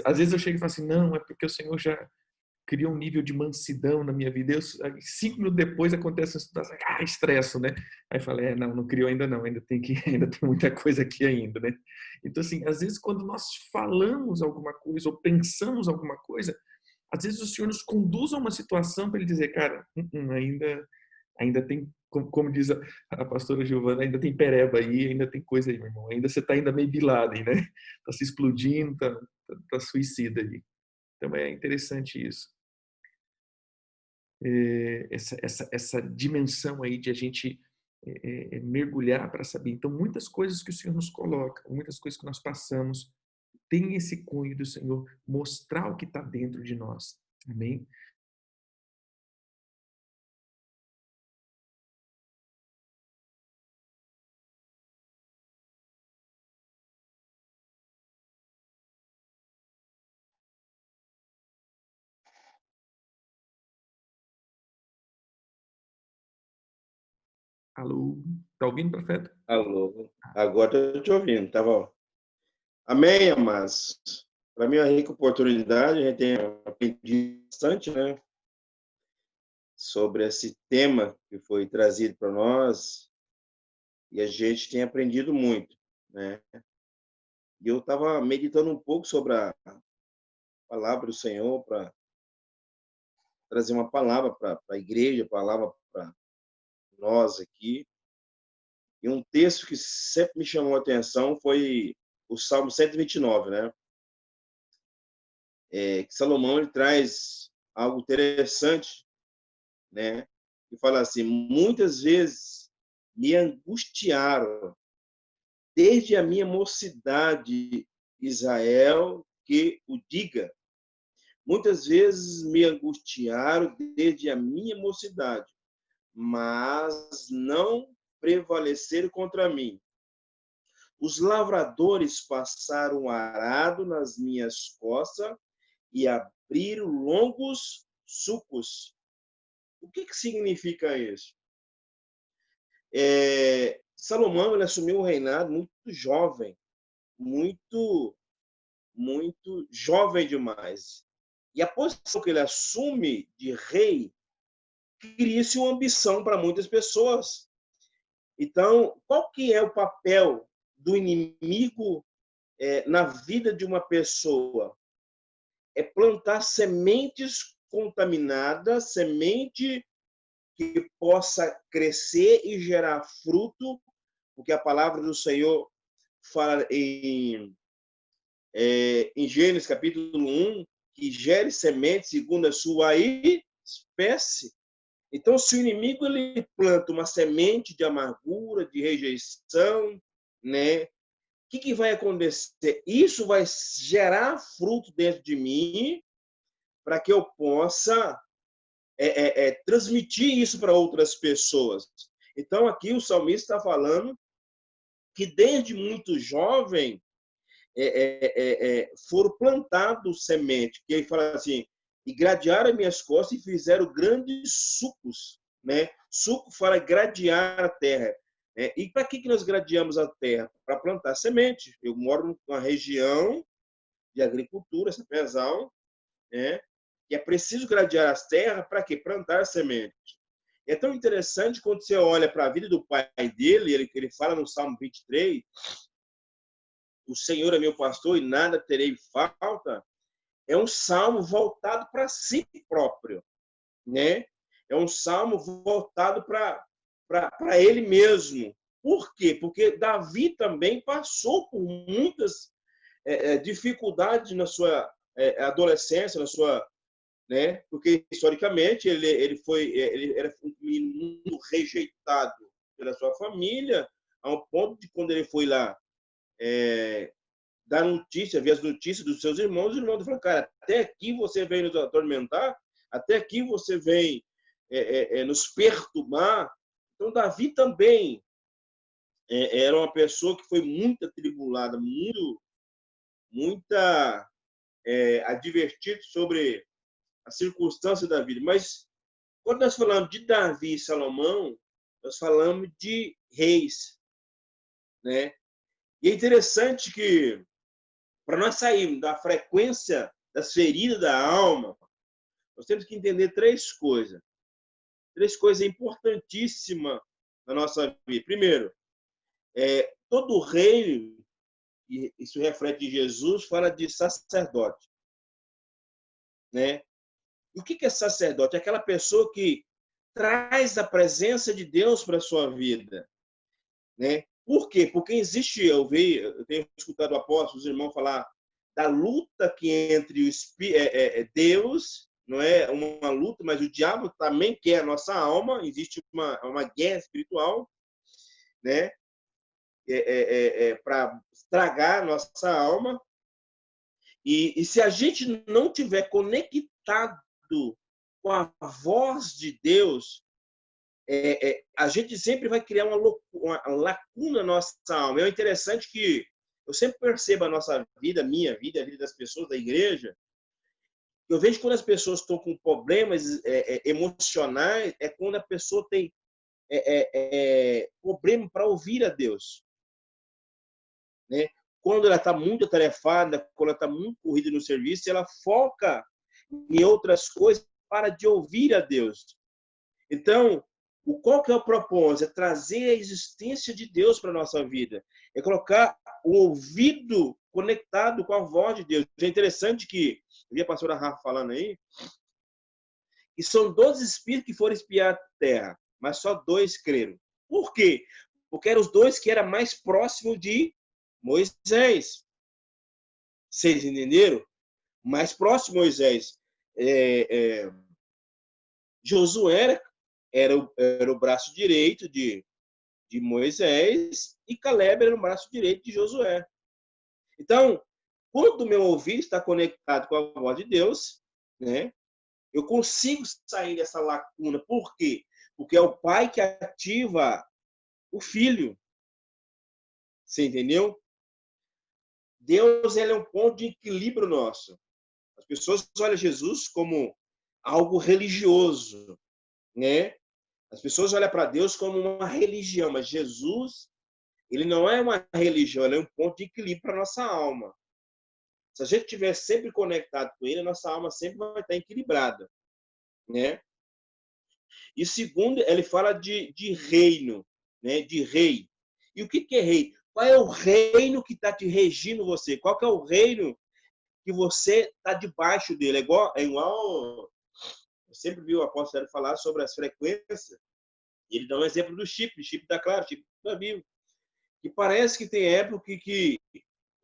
às vezes eu chego e falo assim, não, é porque o Senhor já criou um nível de mansidão na minha vida. 5 minutos depois acontece uma situação, estresso, né? Aí eu falo, não criou ainda não, ainda tem muita coisa aqui ainda, né? Então, assim, às vezes quando nós falamos alguma coisa ou pensamos alguma coisa, às vezes o Senhor nos conduz a uma situação para Ele dizer, cara, ainda tem, como diz a pastora Giovana, ainda tem pereba aí, ainda tem coisa aí, meu irmão. Ainda você está ainda meio bilado aí, né? Está se explodindo, tá suicida aí. Então é interessante isso. Essa dimensão aí de a gente mergulhar para saber. Então, muitas coisas que o Senhor nos coloca, muitas coisas que nós passamos, tem esse cunho do Senhor mostrar o que está dentro de nós. Amém? Alô? Tá ouvindo, profeta? Alô, agora eu estou te ouvindo, tá bom? Amém, amados. Para mim é uma rica oportunidade, a gente tem aprendido bastante, né, sobre esse tema que foi trazido para nós, e a gente tem aprendido muito, né? E eu estava meditando um pouco sobre a palavra do Senhor para trazer uma palavra para a igreja, palavra para nós aqui. E um texto que sempre me chamou a atenção foi o Salmo 129, né? Que Salomão ele traz algo interessante, né? E fala assim: muitas vezes me angustiaram desde a minha mocidade Israel que o diga. Muitas vezes me angustiaram desde a minha mocidade, mas não prevaleceram contra mim. Os lavradores passaram arado nas minhas costas e abriram longos sulcos. O que significa isso? Salomão, ele assumiu o reinado muito jovem, muito jovem demais. E a posição que ele assume de rei cria-se uma ambição para muitas pessoas. Então, qual que é o papel do inimigo na vida de uma pessoa? É plantar sementes contaminadas, semente que possa crescer e gerar fruto, porque a palavra do Senhor fala em Gênesis capítulo 1, que gere semente segundo a sua espécie. Então, se o inimigo ele planta uma semente de amargura, de rejeição, né? O que vai acontecer? Isso vai gerar fruto dentro de mim para que eu possa transmitir isso para outras pessoas. Então, aqui o salmista está falando que desde muito jovem foram plantados sementes, que ele fala assim, e gradearam minhas costas e fizeram grandes sucos, né? Suco fala gradear a terra. E para que nós gradeamos a terra? Para plantar semente. Eu moro numa região de agricultura, Sapezal, né? E é preciso gradear as terras para quê? Plantar semente. É tão interessante quando você olha para a vida do pai dele, ele fala no Salmo 23, o Senhor é meu pastor e nada terei falta. É um salmo voltado para si próprio, né? É um salmo voltado para ele mesmo. Por quê? Porque Davi também passou por muitas dificuldades na sua adolescência, na sua, né? Porque historicamente ele era um menino rejeitado pela sua família, ao ponto de quando ele foi lá dar notícia, ver as notícias dos seus irmãos, os irmãos falaram, cara, até aqui você vem nos atormentar, até aqui você vem nos perturbar. Então, Davi também era uma pessoa que foi muito atribulada, muita advertido sobre a circunstância da vida. Mas, quando nós falamos de Davi e Salomão, nós falamos de reis, né? E é interessante que, para nós sairmos da frequência das feridas da alma, nós temos que entender três coisas. Três coisas importantíssimas na nossa vida. Primeiro, todo rei, e isso reflete em Jesus, fala de sacerdote, né? E o que é sacerdote? É aquela pessoa que traz a presença de Deus para a sua vida, né? Por quê? Porque existe, eu tenho escutado os irmãos falar da luta que entre Deus, não é uma luta, mas o diabo também quer a nossa alma, existe uma guerra espiritual, né? Para estragar a nossa alma. E se a gente não tiver conectado com a voz de Deus, a gente sempre vai criar uma lacuna na nossa alma. É interessante que eu sempre percebo a nossa vida, a minha vida, a vida das pessoas da igreja. Eu vejo quando as pessoas estão com problemas emocionais, é quando a pessoa tem problema para ouvir a Deus, né? Quando ela está muito atarefada, quando ela está muito corrida no serviço, ela foca em outras coisas para de ouvir a Deus. Então, qual que é o propósito? É trazer a existência de Deus para a nossa vida. É colocar o ouvido conectado com a voz de Deus. É interessante que, eu vi a pastora Rafa falando aí, que são 12 espíritos que foram espiar a terra, mas só 2 creram. Por quê? Porque eram os 2 que eram mais próximos de Moisés. Vocês entenderam? Mais próximo de Moisés. Josué era o braço direito de Moisés e Caleb era o braço direito de Josué. Então, quando o meu ouvido está conectado com a voz de Deus, né, eu consigo sair dessa lacuna. Por quê? Porque é o pai que ativa o filho. Você entendeu? Deus, ele é um ponto de equilíbrio nosso. As pessoas olham Jesus como algo religioso, né? As pessoas olham para Deus como uma religião, mas Jesus, ele não é uma religião, ele é um ponto de equilíbrio para a nossa alma. Se a gente estiver sempre conectado com ele, a nossa alma sempre vai estar equilibrada, né? E segundo, ele fala de reino, né? De rei. E o que é rei? Qual é o reino que está te regindo você? Qual que é o reino que você está debaixo dele? É igual. Eu sempre vi o apóstolo falar sobre as frequências. E ele dá um exemplo do chip da Claro, chip da Vivo. Que parece que tem época que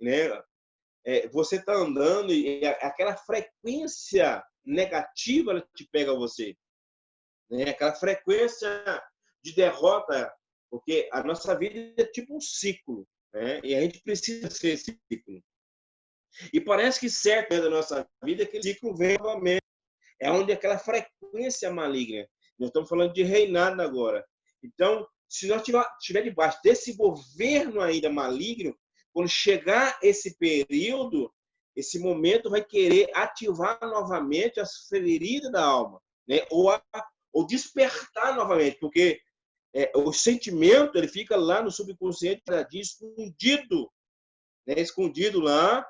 né, você está andando e aquela frequência negativa ela te pega a você. Né? Aquela frequência de derrota, porque a nossa vida é tipo um ciclo, né? E a gente precisa ser esse ciclo. E parece que certo da nossa vida aquele ciclo vem novamente. É onde aquela frequência maligna. Nós estamos falando de reinado agora. Então, se nós estiver debaixo desse governo ainda maligno, quando chegar esse período, esse momento vai querer ativar novamente as feridas da alma, né? Ou despertar novamente, porque o sentimento ele fica lá no subconsciente, escondido, né? Escondido lá.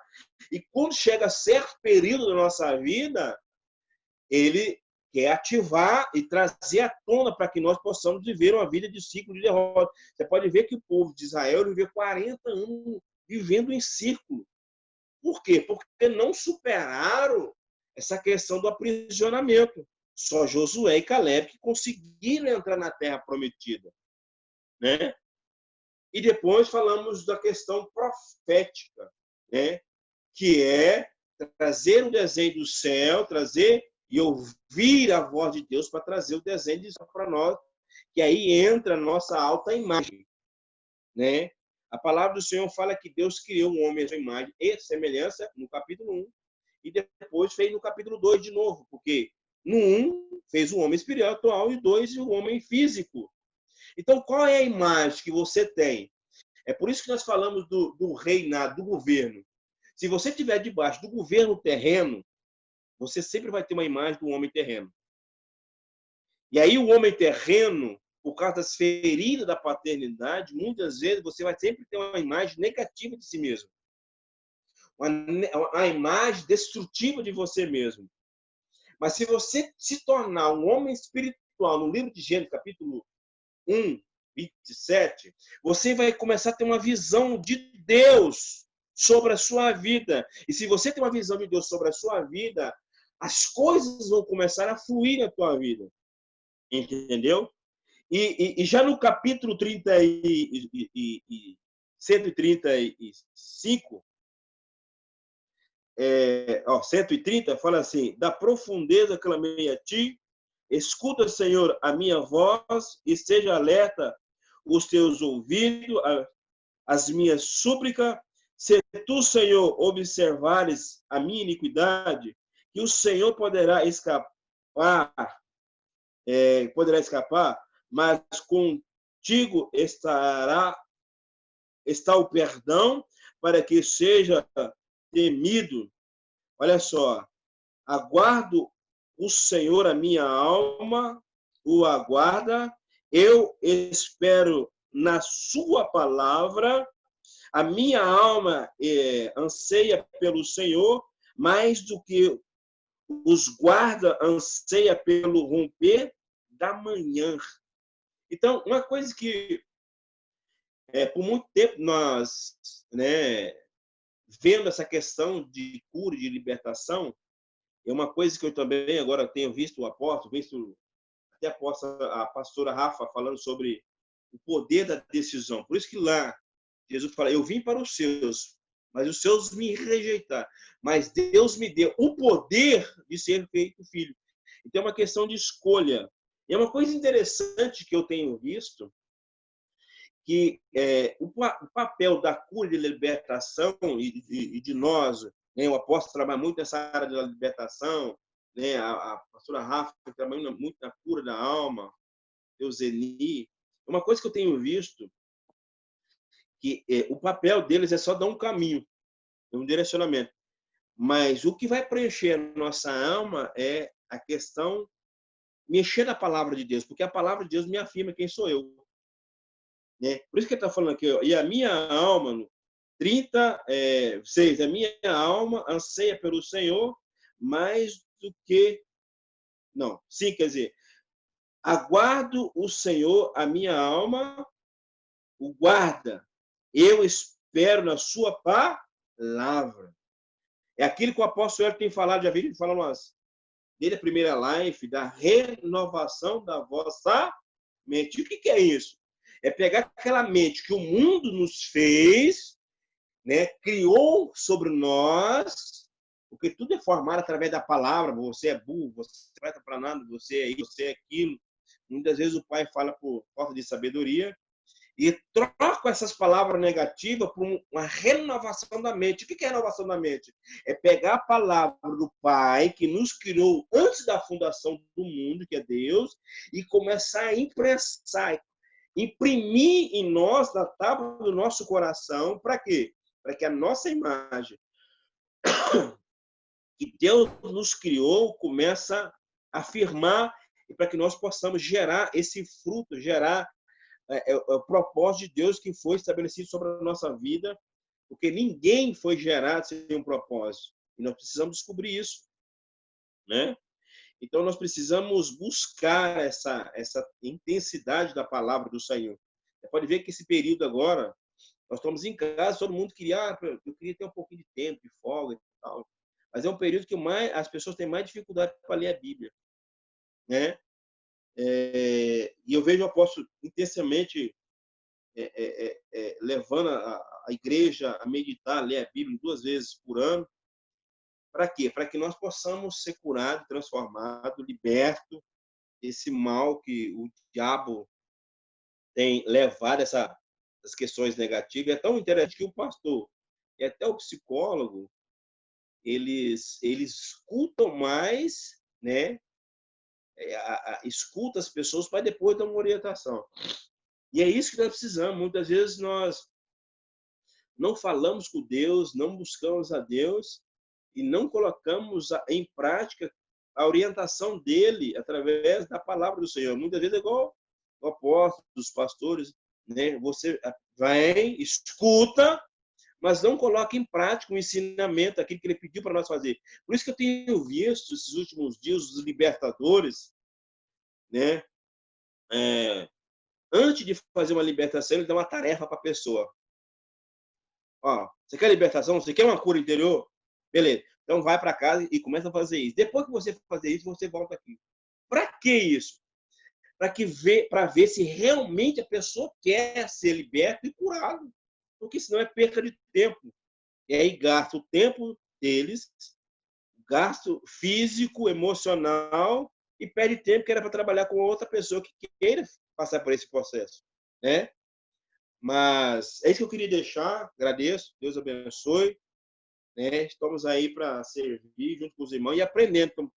E quando chega certo período da nossa vida, ele quer ativar e trazer à tona para que nós possamos viver uma vida de ciclo de derrota. Você pode ver que o povo de Israel viveu 40 anos vivendo em círculo. Por quê? Porque não superaram essa questão do aprisionamento. Só Josué e Caleb que conseguiram entrar na terra prometida, né? E depois falamos da questão profética, né? Que é trazer o desenho do céu, trazer e ouvir a voz de Deus para trazer o desenho de céu para nós, que aí entra a nossa alta imagem, né? A palavra do Senhor fala que Deus criou um homem à sua imagem e semelhança no capítulo 1, e depois fez no capítulo 2 de novo, porque no 1 fez o homem espiritual e 2 o homem físico. Então, qual é a imagem que você tem? É por isso que nós falamos do reinado, do governo. Se você estiver debaixo do governo terreno, você sempre vai ter uma imagem do homem terreno. E aí o homem terreno, por causa das feridas da paternidade, muitas vezes você vai sempre ter uma imagem negativa de si mesmo. Uma imagem destrutiva de você mesmo. Mas se você se tornar um homem espiritual, no livro de Gênesis, capítulo 1, 27, você vai começar a ter uma visão de Deus sobre a sua vida. E se você tem uma visão de Deus sobre a sua vida, as coisas vão começar a fluir na tua vida. Entendeu? E já no capítulo 135, 130, fala assim: da profundeza clamei a ti, escuta, Senhor, a minha voz e esteja alerta os teus ouvidos, as minhas súplicas. Se tu, Senhor, observares a minha iniquidade, que o Senhor poderá escapar, mas contigo está o perdão para que seja temido. Olha só, aguardo o Senhor, a minha alma o aguarda, eu espero na sua palavra, a minha alma anseia pelo Senhor, mais do que os guarda anseia pelo romper da manhã. Então, uma coisa que por muito tempo nós, né, vendo essa questão de cura e de libertação, é uma coisa que eu também agora tenho visto o apóstolo, até a pastora Rafa falando sobre o poder da decisão. Por isso que lá Jesus fala: eu vim para os seus, mas os seus me rejeitaram. Mas Deus me deu o poder de ser feito filho. Então é uma questão de escolha. E é uma coisa interessante que eu tenho visto, que o papel da cura e da libertação e de nós, né, o apóstolo trabalha muito nessa área da libertação, né, a pastora Rafa trabalha muito na cura da alma, Euseni. Uma coisa que eu tenho visto que o papel deles é só dar um caminho, um direcionamento. Mas o que vai preencher a nossa alma é a questão mexer na palavra de Deus, porque a palavra de Deus me afirma quem sou eu. Né? Por isso que ele está falando aqui, ó, e a minha alma, 36, a minha alma anseia pelo Senhor mais do que... Não, sim, quer dizer, aguardo o Senhor, a minha alma o guarda. Eu espero na sua palavra. É aquilo que o apóstolo tem falado, já viram falando desde a primeira live, da renovação da vossa mente. E o que é isso? É pegar aquela mente que o mundo nos fez, né, criou sobre nós, porque tudo é formado através da palavra. Você é burro, você não presta para nada, você é isso, você é aquilo. Muitas vezes o pai fala por falta de sabedoria e troca essas palavras negativas por uma renovação da mente. O que é renovação da mente? É pegar a palavra do Pai, que nos criou antes da fundação do mundo, que é Deus, e começar a impressar, imprimir em nós, na tábua do nosso coração, para quê? Para que a nossa imagem que Deus nos criou comece a afirmar e para que nós possamos gerar esse fruto, gerar o propósito de Deus que foi estabelecido sobre a nossa vida, porque ninguém foi gerado sem um propósito. E nós precisamos descobrir isso, né? Então, nós precisamos buscar essa intensidade da palavra do Senhor. Você pode ver que esse período agora, nós estamos em casa, todo mundo queria, eu queria ter um pouquinho de tempo, de folga e tal. Mas é um período que as pessoas têm mais dificuldade para ler a Bíblia, né? E eu vejo o apóstolo intensamente levando a igreja a meditar, a ler a Bíblia 2 vezes por ano. Para quê? Para que nós possamos ser curados, transformados, libertos desse mal que o diabo tem levado essas questões negativas. É tão interessante que o pastor e até o psicólogo, eles escutam mais, né? Escuta as pessoas para depois dar uma orientação. E é isso que nós precisamos. Muitas vezes nós não falamos com Deus, não buscamos a Deus e não colocamos em prática a orientação dele através da palavra do Senhor. Muitas vezes é igual o apóstolo, os pastores, né? Você vem, escuta, mas não coloca em prática o ensinamento, aquilo que ele pediu para nós fazer. Por isso que eu tenho visto esses últimos dias os libertadores, né? Antes de fazer uma libertação, ele dá uma tarefa para a pessoa. Ó, você quer libertação? Você quer uma cura interior? Beleza. Então vai para casa e começa a fazer isso. Depois que você fazer isso, você volta aqui. Para que isso? Para ver se realmente a pessoa quer ser liberta e curado. Porque senão é perda de tempo. E aí gasta o tempo deles, gasto físico, emocional, e perde tempo que era para trabalhar com outra pessoa que queira passar por esse processo, né? Mas é isso que eu queria deixar. Agradeço, Deus abençoe, né? Estamos aí para servir junto com os irmãos e aprendendo.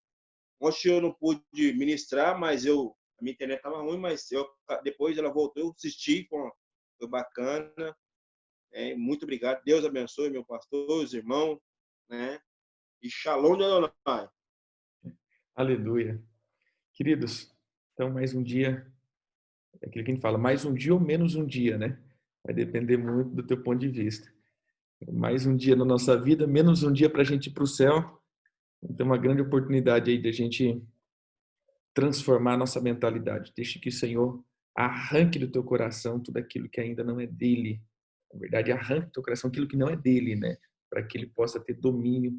Ontem eu não pude ministrar, mas a minha internet estava ruim, mas depois ela voltou, eu assisti, foi bacana. Muito obrigado. Deus abençoe meu pastor, os irmãos, né? E shalom de Adonai. Aleluia. Queridos, então mais um dia, é aquilo que a gente fala, mais um dia ou menos um dia, né? Vai depender muito do teu ponto de vista. Mais um dia na nossa vida, menos um dia para a gente ir para o céu. Então, uma grande oportunidade aí de a gente transformar a nossa mentalidade. Deixe que o Senhor arranque do teu coração tudo aquilo que ainda não é dele. Na verdade, arranque do teu coração aquilo que não é dele, né? Para que ele possa ter domínio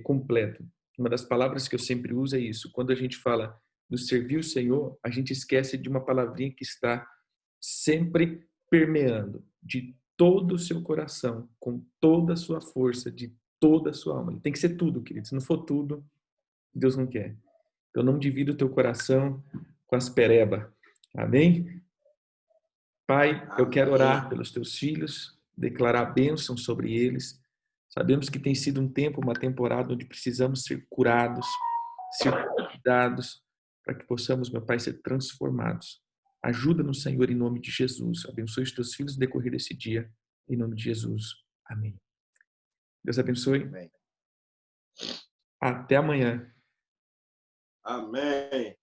completo. Uma das palavras que eu sempre uso é isso. Quando a gente fala do servir o Senhor, a gente esquece de uma palavrinha que está sempre permeando de todo o seu coração, com toda a sua força, de toda a sua alma. Tem que ser tudo, querido. Se não for tudo, Deus não quer. Então não divida o teu coração com as pereba. Amém? Pai, eu quero Amém. orar pelos teus filhos, declarar bênção sobre eles. Sabemos que tem sido um tempo, uma temporada onde precisamos ser curados, ser cuidados, para que possamos, meu Pai, ser transformados. Ajuda-nos, Senhor, em nome de Jesus. Abençoe os teus filhos no decorrer desse dia, em nome de Jesus. Amém. Deus abençoe. Amém. Até amanhã. Amém.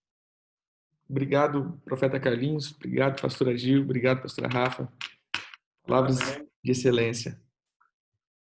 Obrigado, profeta Carlinhos. Obrigado, pastora Gil. Obrigado, pastora Rafa. Palavras Amém. de excelência.